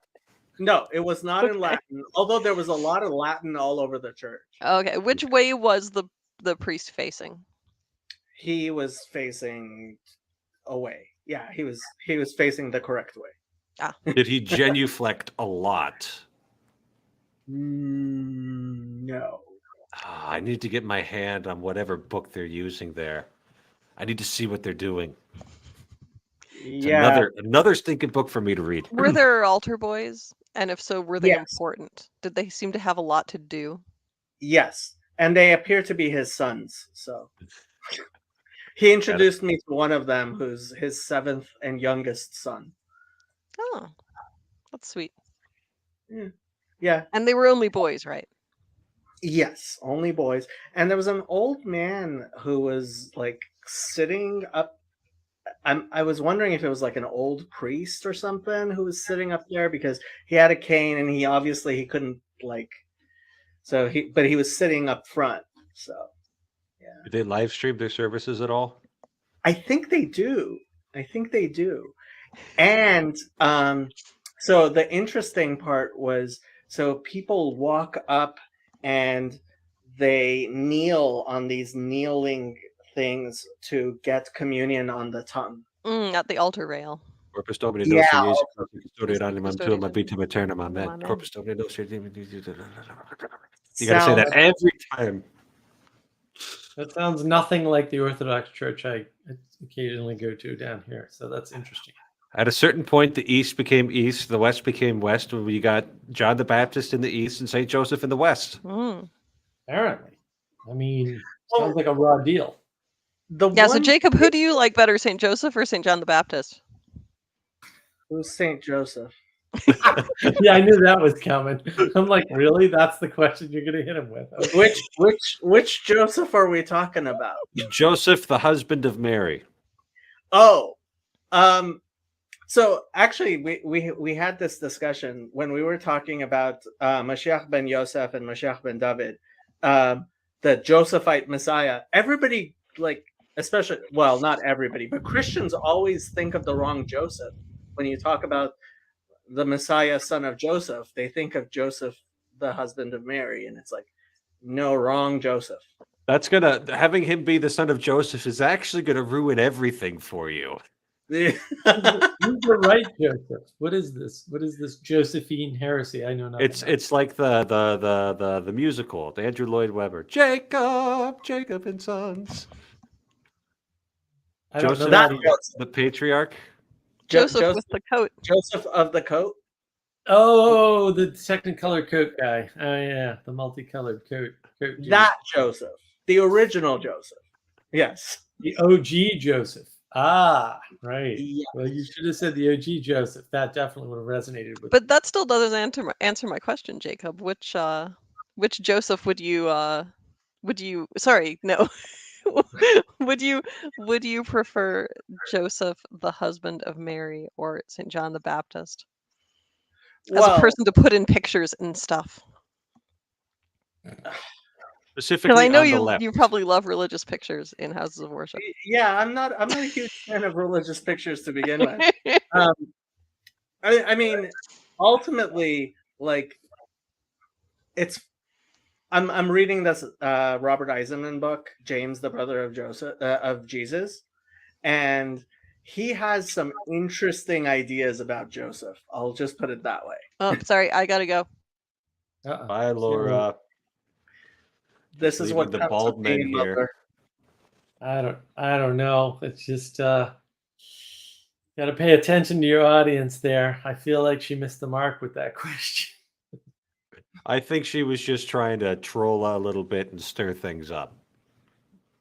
No, it was not in Okay. Latin. Although there was a lot of Latin all over the church. Okay, which way was the priest facing? He was facing away. Yeah, he was facing the correct way. Did he genuflect a lot? No. I need to get my hand on whatever book they're using there. I need to see what they're doing. It's Yeah. another stinking book for me to read. Were there altar boys? And if so, were they Yes. important? Did they seem to have a lot to do? Yes, and they appear to be his sons. So he introduced me to one of them, who's his 7th and youngest son. Oh, that's sweet. Yeah. And they were only boys, right? Yes, only boys. And there was an old man who was like sitting up. I was wondering if it was like an old priest or something who was sitting up there, because he had a cane and he couldn't like. So but he was sitting up front. So yeah, Did they live stream their services at all? I think they do. And so the interesting part was, so people walk up and they kneel on these kneeling things to get communion on the tongue. At the altar rail. Corpus Domini Yeah, Nostri Jesu Custodiet Animum Tuum Custodiet. Habitum Aeternum. Amen. Amen. Corpus Domini Nostri. You got to say that every time. That sounds nothing like the Orthodox Church I occasionally go to down here. So that's interesting. At a certain point, the East became East, the West became West, when we got John the Baptist in the East and St. Joseph in the West. Apparently. I mean, sounds like a raw deal. So Jacob, who do you like better, St. Joseph or St. John the Baptist? Who's St. Joseph? Yeah, I knew that was coming. I'm like, really? That's the question you're going to hit him with? Okay. Which Joseph are we talking about? Joseph, the husband of Mary. Oh, so actually, we had this discussion when we were talking about Mashiach ben Yosef and Mashiach ben David, the Josephite Messiah. Everybody, like, especially, well, not everybody, but Christians always think of the wrong Joseph. When you talk about the Messiah, son of Joseph, they think of Joseph, the husband of Mary, and it's like, no, wrong Joseph. That's having him be the son of Joseph is actually gonna ruin everything for you. Who's the right Joseph? What is this? What is this Josephine heresy? I know nothing. It's like the musical, the Andrew Lloyd Webber, Jacob and Sons. I don't Joseph, know that either. the patriarch. Joseph with the coat. Joseph of the coat. Oh, the Technicolor coat guy. Oh yeah, the multicolored coat. That Joseph, the original Joseph. Yes, the OG Joseph. Ah, right. Yeah. Well, you should have said the OG Joseph. That definitely would have resonated with. But that still doesn't answer my question, Jacob. Which Joseph would you sorry, no. would you prefer Joseph, the husband of Mary, or St. John the Baptist? As a person to put in pictures and stuff. Specifically, because I know on the left. you probably love religious pictures in houses of worship. Yeah, I'm not a huge fan of religious pictures to begin with. I mean, ultimately, like, it's. I'm reading this Robert Eisenman book, James, the brother of Jesus, and he has some interesting ideas about Joseph. I'll just put it that way. Oh, sorry, I gotta go. Bye, Laura. This is what the comes bald with being men a here. mother. I don't know. It's just got to pay attention to your audience there. I feel like she missed the mark with that question. I think she was just trying to troll a little bit and stir things up.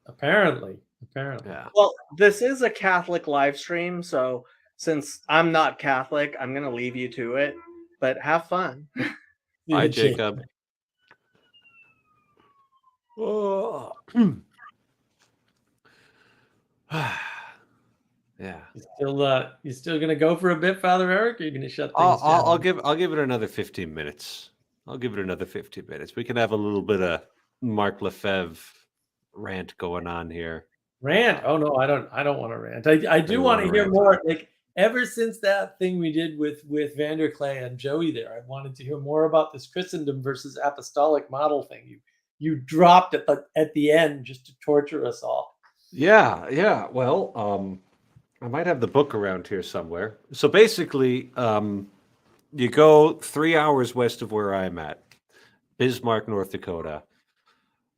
Apparently. Yeah. Well, this is a Catholic live stream, so since I'm not Catholic, I'm gonna leave you to it. But have fun. Hi, Jacob. Oh. Yeah. You still gonna go for a bit, Father Eric? Or are you gonna shut things down? I'll give it another 15 minutes. I'll give it another 15 minutes. We can have a little bit of Mark Lefebvre rant going on here. Rant? Oh no, I don't want to rant. I do You want to wanna hear rant? more. Like ever since that thing we did with Vanderclay and Joey there, I wanted to hear more about this Christendom versus apostolic model thing. You dropped at the end just to torture us all. Yeah. Well, I might have the book around here somewhere. So basically, you go 3 hours west of where I'm at, Bismarck, North Dakota.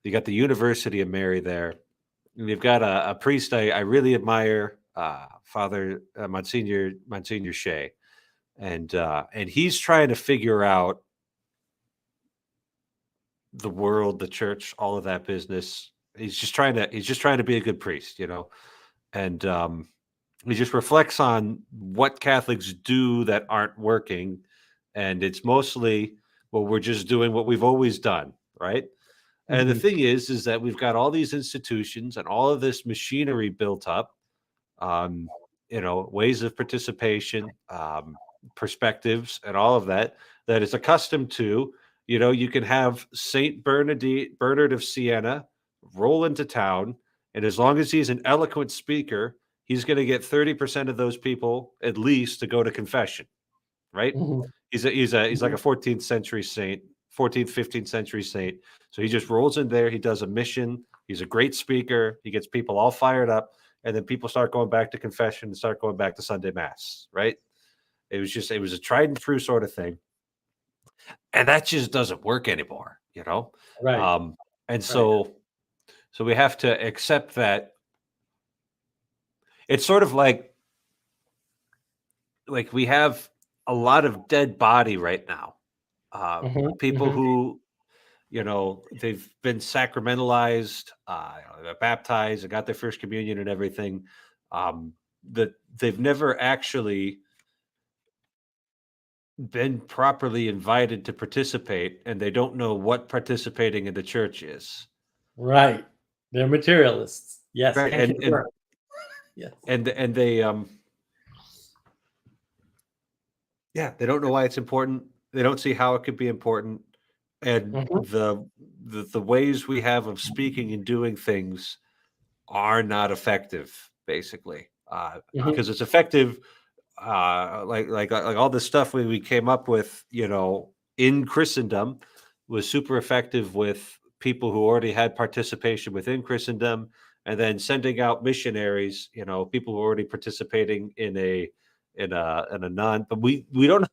You got the University of Mary there. And you've got a priest I really admire, Father Monsignor Shea, and he's trying to figure out the world, the church, all of that business. He's just trying to be a good priest, and he just reflects on what Catholics do that aren't working, and it's mostly, well, we're just doing what we've always done, right? And the thing is that we've got all these institutions and all of this machinery built up, ways of participation, perspectives, and all of that is accustomed to, you can have Bernard of Siena roll into town, and as long as he's an eloquent speaker, he's going to get 30% of those people at least to go to confession, right? He's like a 14th century saint, 14th, 15th century saint. So he just rolls in there. He does a mission. He's a great speaker. He gets people all fired up, and then people start going back to confession and start going back to Sunday Mass, right? It was a tried and true sort of thing, and that just doesn't work anymore, Right. And so we have to accept that. It's sort of like we have a lot of dead body right now. People who, they've been sacramentalized, they're baptized, and got their first communion and everything. That they've never actually been properly invited to participate, and they don't know what participating in the church is. Right. They're materialists. Yes. Right. Yes. And they they don't know why it's important. They don't see how it could be important. And the ways we have of speaking and doing things are not effective, basically, because it's effective. Like all the stuff we came up with, in Christendom was super effective with people who already had participation within Christendom, and then sending out missionaries, people who are already participating in a non, but we don't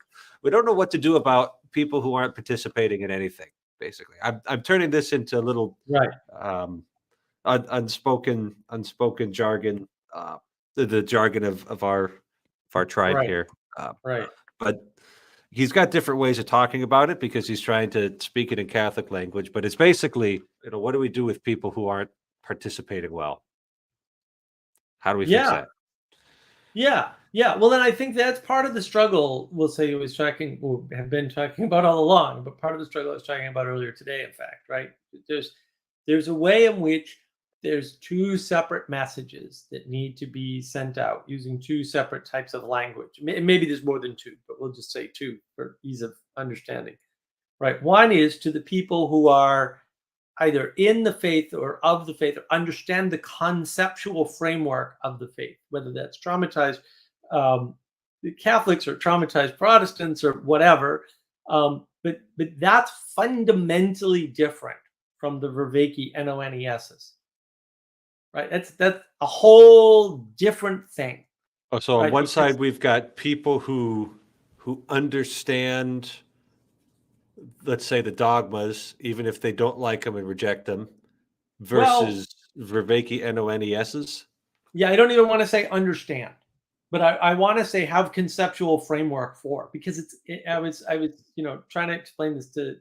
know what to do about people who aren't participating in anything. Basically, I'm turning this into a little unspoken jargon, the jargon of our tribe here. Right. But he's got different ways of talking about it because he's trying to speak it in Catholic language. But it's basically, what do we do with people who aren't participating well? How do we fix that? Yeah. Well, then I think that's part of the struggle. We'll say he was talking, or have been talking about all along. But part of the struggle I was talking about earlier today, in fact, right? There's a way in which there's two separate messages that need to be sent out using two separate types of language. Maybe there's more than two, but we'll just say two for ease of understanding. Right. One is to the people who are either in the faith or of the faith, or understand the conceptual framework of the faith, whether that's traumatized Catholics or traumatized Protestants or whatever. But that's fundamentally different from the Vervaeke NONESs. Right? That's a whole different thing. Oh, so on Right, one because- side we've got people who understand, let's say, the dogmas, even if they don't like them and reject them, versus Vervaeke NONESs. Yeah, I don't even want to say understand, but I want to say have conceptual framework for, because I was trying to explain this to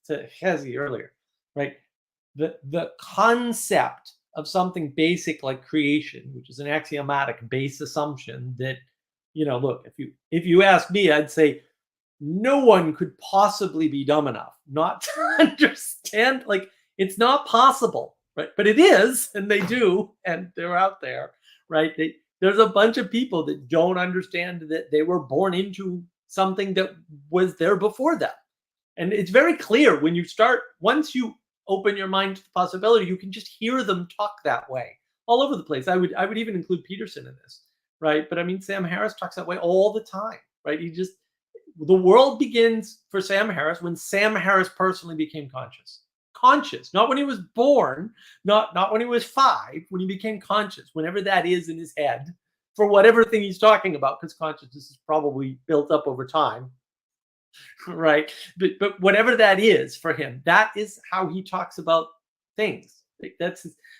Hezi earlier, right? The concept of something basic like creation, which is an axiomatic base assumption that, look, if you ask me, I'd say no one could possibly be dumb enough not to understand, like, it's not possible, right? But it is, and they do, and they're out there, right? There's a bunch of people that don't understand that they were born into something that was there before them. And it's very clear when you start, once you open your mind to the possibility, you can just hear them talk that way all over the place. I would even include Peterson in this, right? But I mean, Sam Harris talks that way all the time, right? The world begins for Sam Harris when Sam Harris personally became conscious, not when he was born, not when he was 5, when he became conscious, whenever that is in his head, for whatever thing he's talking about, because consciousness is probably built up over time, right? But whatever that is for him, that is how he talks about things.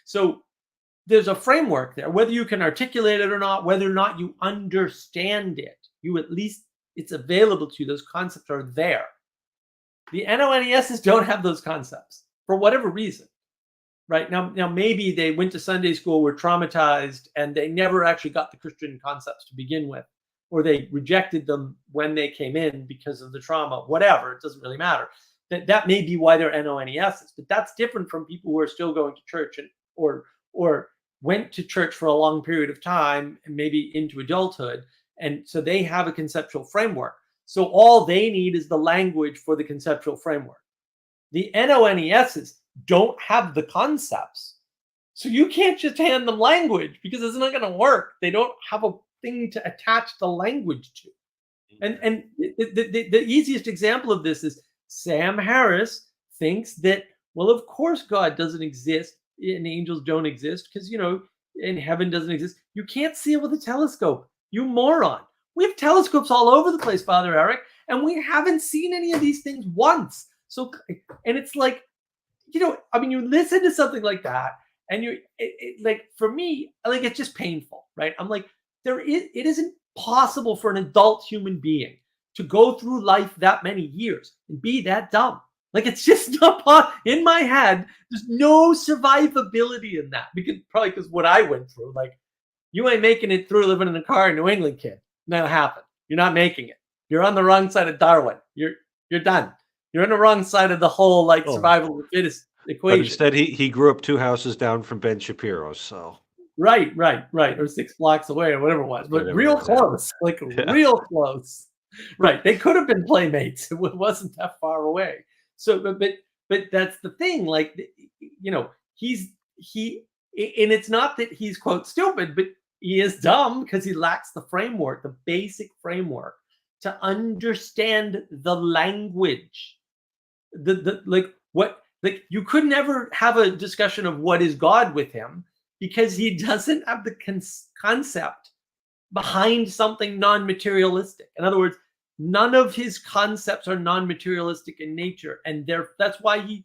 So there's a framework there, whether you can articulate it or not, whether or not you understand it, you at least, it's available to you. Those concepts are there. The NONESs don't have those concepts for whatever reason, right? Now maybe they went to Sunday school, were traumatized, and they never actually got the Christian concepts to begin with, or they rejected them when they came in because of the trauma, whatever, it doesn't really matter. That may be why they're NONESs, but that's different from people who are still going to church or went to church for a long period of time and maybe into adulthood. And so they have a conceptual framework. So all they need is the language for the conceptual framework. The NONESs don't have the concepts. So you can't just hand them language because it's not going to work. They don't have a thing to attach the language to. And the easiest example of this is Sam Harris thinks that, well, of course God doesn't exist and angels don't exist because, and heaven doesn't exist. You can't see it with a telescope. You moron. We have telescopes all over the place, Father Eric, and we haven't seen any of these things once. So, and it's like, you listen to something like that, and like, for me, like, it's just painful, right? I'm like, it isn't possible for an adult human being to go through life that many years and be that dumb. Like, it's just not in my head. There's no survivability in that, because what I went through, like, you ain't making it through living in a car in New England, kid. That'll happen. You're not making it. You're on the wrong side of Darwin. You're done. You're on the wrong side of the whole survival of the fittest equation. But instead, he grew up 2 houses down from Ben Shapiro. So right, or 6 blocks away or whatever it was, but real close, real close. Right, they could have been playmates. It wasn't that far away. So, but that's the thing. Like, and it's not that he's quote stupid, but he is dumb because he lacks the framework, the basic framework to understand the language. You could never have a discussion of what is God with him because he doesn't have the concept behind something non-materialistic. In other words, none of his concepts are non-materialistic in nature, and that's why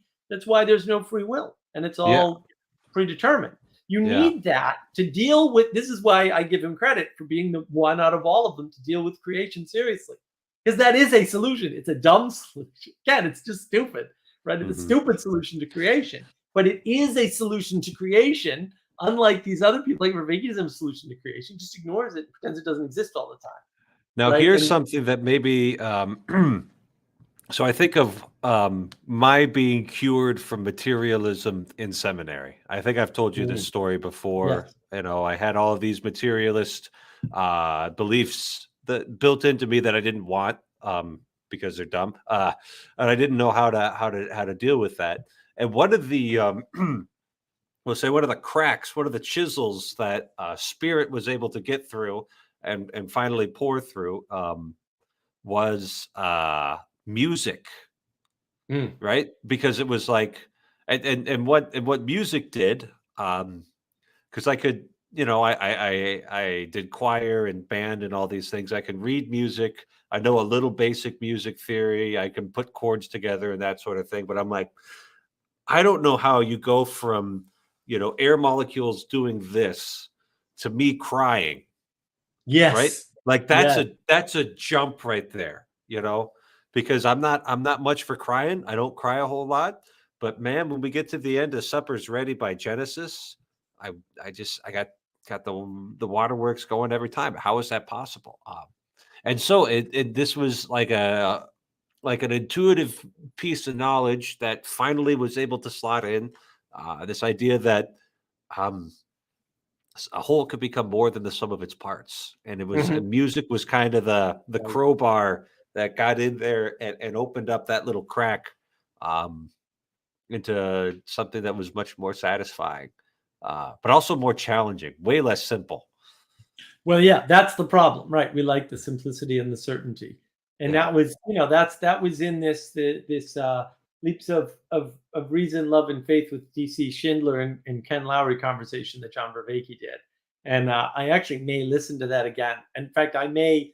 there's no free will, and it's all predetermined. You need that to deal with. This is why I give him credit for being the one out of all of them to deal with creation seriously, because that is a solution. It's a dumb solution. Again, it's just stupid, right? It's a stupid solution to creation, but it is a solution to creation. Unlike these other people, like Vervaeke doesn't have a solution to creation, just ignores it, pretends it doesn't exist all the time. now Right, here's and- something that maybe. So I think of my being cured from materialism in seminary. I think I've told you this story before. Yes. I had all of these materialist beliefs that built into me that I didn't want because they're dumb, and I didn't know how to deal with that. And one of the we'll say one of the cracks, one of the chisels that Spirit was able to get through and finally pour through was music, right? Because it was like, and what music did, because I could, I did choir and band and all these things. I can read music. I know a little basic music theory. I can put chords together and that sort of thing. But I'm like, I don't know how you go from, air molecules doing this to me crying, Yes. right? Like that's Yeah. that's a jump right there, because I'm not much for crying. I don't cry a whole lot, but man, when we get to the end of Supper's Ready by Genesis, I got the waterworks going every time. How is that possible? And so this was like an intuitive piece of knowledge that finally was able to slot in this idea that a whole could become more than the sum of its parts, and and music was kind of the crowbar that got in there and opened up that little crack into something that was much more satisfying, but also more challenging, way less simple. Well, yeah, that's the problem, right? We like the simplicity and the certainty, and Yeah. that was, that was in this leaps of reason, love, and faith with DC Schindler and Ken Lowry conversation that John Vervaeke did, and I actually may listen to that again. In fact, I may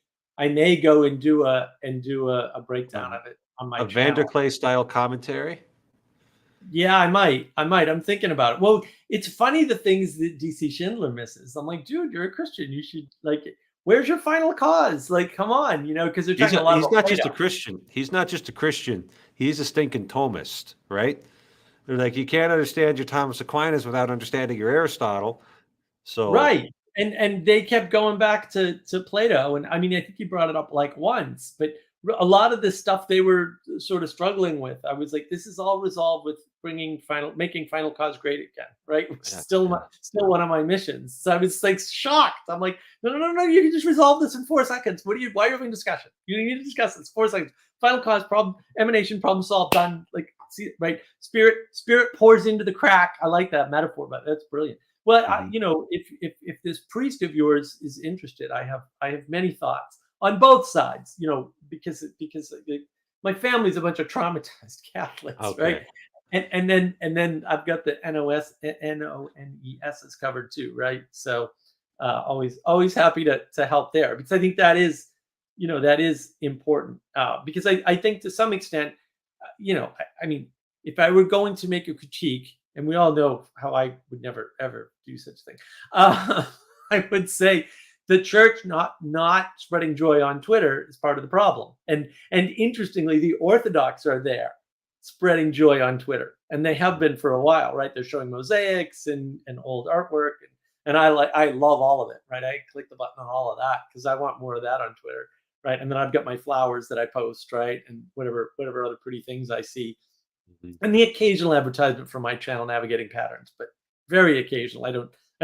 go and do a breakdown of it on my A channel. Vanderklay style commentary. Yeah, I might. I'm thinking about it. Well, it's funny the things that DC Schindler misses. I'm like, dude, you're a Christian. You should where's your final cause? Like, come on, because they're He's, talking a lot he's about not just a Plato. Christian. He's not just a Christian. He's a stinking Thomist, right? They're like, you can't understand your Thomas Aquinas without understanding your Aristotle. So Right. And they kept going back to Plato. And I mean, I think he brought it up like once, but a lot of this stuff they were sort of struggling with. I was like, this is all resolved with making final cause great again, right? Which is Yeah, still one of my missions. So I was like shocked. I'm like, no, you can just resolve this in 4 seconds. Why are you having a discussion? You need to discuss this 4 seconds. Final cause, problem, emanation, problem solved, done. Like, see, right? Spirit pours into the crack. I like that metaphor, but that's brilliant. Well, if this priest of yours is interested, I have many thoughts on both sides. Because my family's a bunch of traumatized Catholics, right? And then I've got the NONES covered too, right? So always happy to help there, because I think that is important, because I think to some extent, I mean, if I were going to make a critique, and we all know how I would never ever do such a thing, I would say the church not spreading joy on Twitter is part of the problem. And interestingly, the Orthodox are there spreading joy on Twitter, and they have been for a while, right? They're showing mosaics and old artwork, and I love all of it, right? I click the button on all of that because I want more of that on Twitter, right? And then I've got my flowers that I post, right? And whatever other pretty things I see. And the occasional advertisement for my channel, Navigating Patterns, but very occasional. I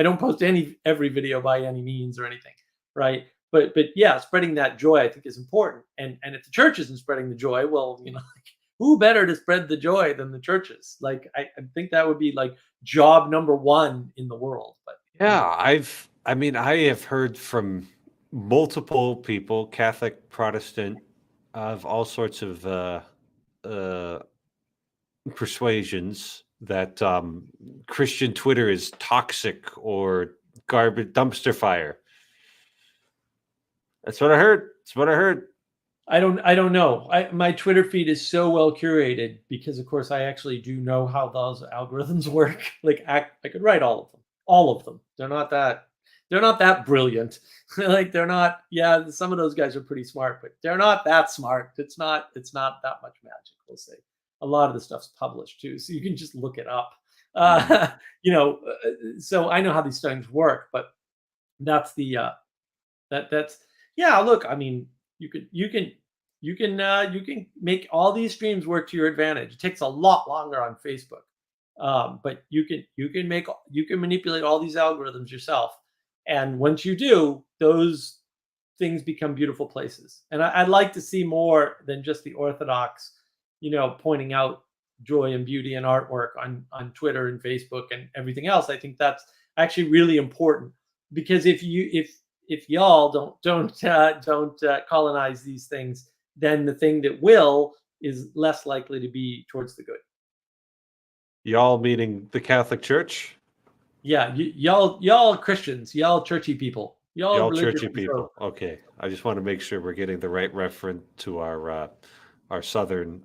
don't post every video by any means or anything, right? But yeah, spreading that joy I think is important. And if the church isn't spreading the joy, well, who better to spread the joy than the churches? Like, I think that would be like job number one in the world. But yeah, I have heard from multiple people, Catholic, Protestant, of all sorts of persuasions, that Christian Twitter is toxic or garbage dumpster fire. That's what I heard. I don't know. My Twitter feed is so well curated because, of course, I actually do know how those algorithms work. Like, I could write all of them. They're not that brilliant. Like, they're not. Yeah, some of those guys are pretty smart, but they're not that smart. It's not that much magic. We'll say. A lot of the stuff's published too, so you can just look it up. So I know how these things work, but that's the that's yeah. Look, I mean, you can make all these streams work to your advantage. It takes a lot longer on Facebook, but you can manipulate all these algorithms yourself, and once you do, those things become beautiful places. And I'd like to see more than just the Orthodox, pointing out joy and beauty and artwork on Twitter and Facebook and everything else. I think that's actually really important, because if y'all don't colonize these things, then the thing that will is less likely to be towards the good. Y'all meaning the Catholic Church? Yeah, y'all Christians, y'all churchy people, y'all churchy people. Okay, I just want to make sure we're getting the right reference to our southern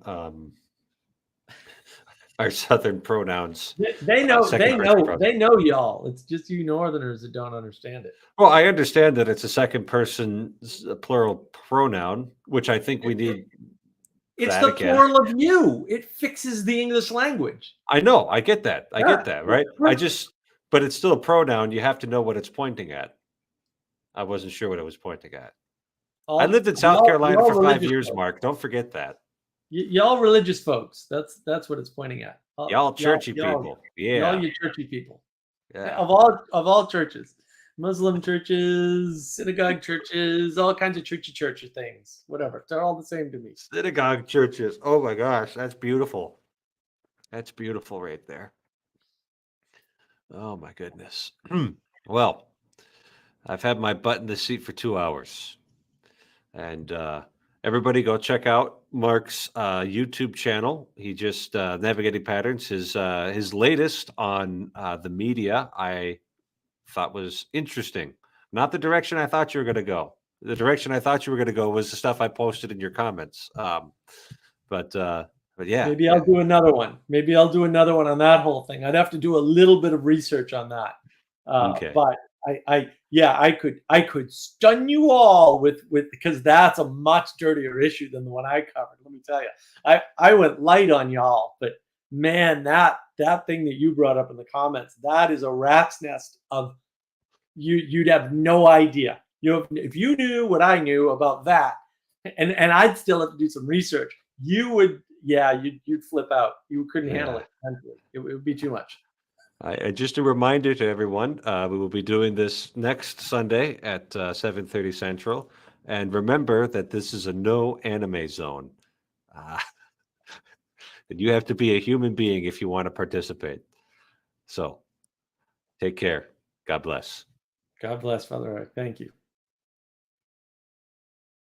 our southern pronouns. They know. Second They person know. pronoun. They know y'all. It's just you Northerners that don't understand it. Well, I understand that it's a second person plural pronoun, which I think we need. It's that the again. plural of you. It fixes the English language. I know. I get that. I Yeah, get that. Right. right. But it's still a pronoun. You have to know what it's pointing at. I wasn't sure what it was pointing at. I lived in South Carolina for 5 religious years, folks. Mark. Don't forget that. Y'all religious folks. That's what it's pointing at. Y'all churchy people. Yeah. Y'all you churchy people. Yeah. Of all churches, Muslim churches, synagogue churches, all kinds of churchy things. Whatever. They're all the same to me. Synagogue churches. Oh my gosh, that's beautiful. That's beautiful right there. Oh my goodness. Well, I've had my butt in the seat for 2 hours. And everybody go check out Mark's YouTube channel. He just Navigating Patterns, his latest on the media, I thought was interesting. Not the direction I thought you were going to go. The direction I thought you were going to go was the stuff I posted in your comments. But yeah. Maybe I'll do another one. Maybe I'll do another one on that whole thing. I'd have to do a little bit of research on that. Okay. But I could stun you all with because that's a much dirtier issue than the one I covered. Let me tell you, I went light on y'all, but man, that thing that you brought up in the comments, that is a rat's nest of you'd have no idea. If you knew what I knew about that, and I'd still have to do some research, you would, you'd flip out. You couldn't handle it mentally. It would be too much. Just a reminder to everyone, we will be doing this next Sunday at 7:30 Central. And remember that this is a no anime zone. And you have to be a human being if you want to participate. So take care. God bless. God bless, Father. Thank you.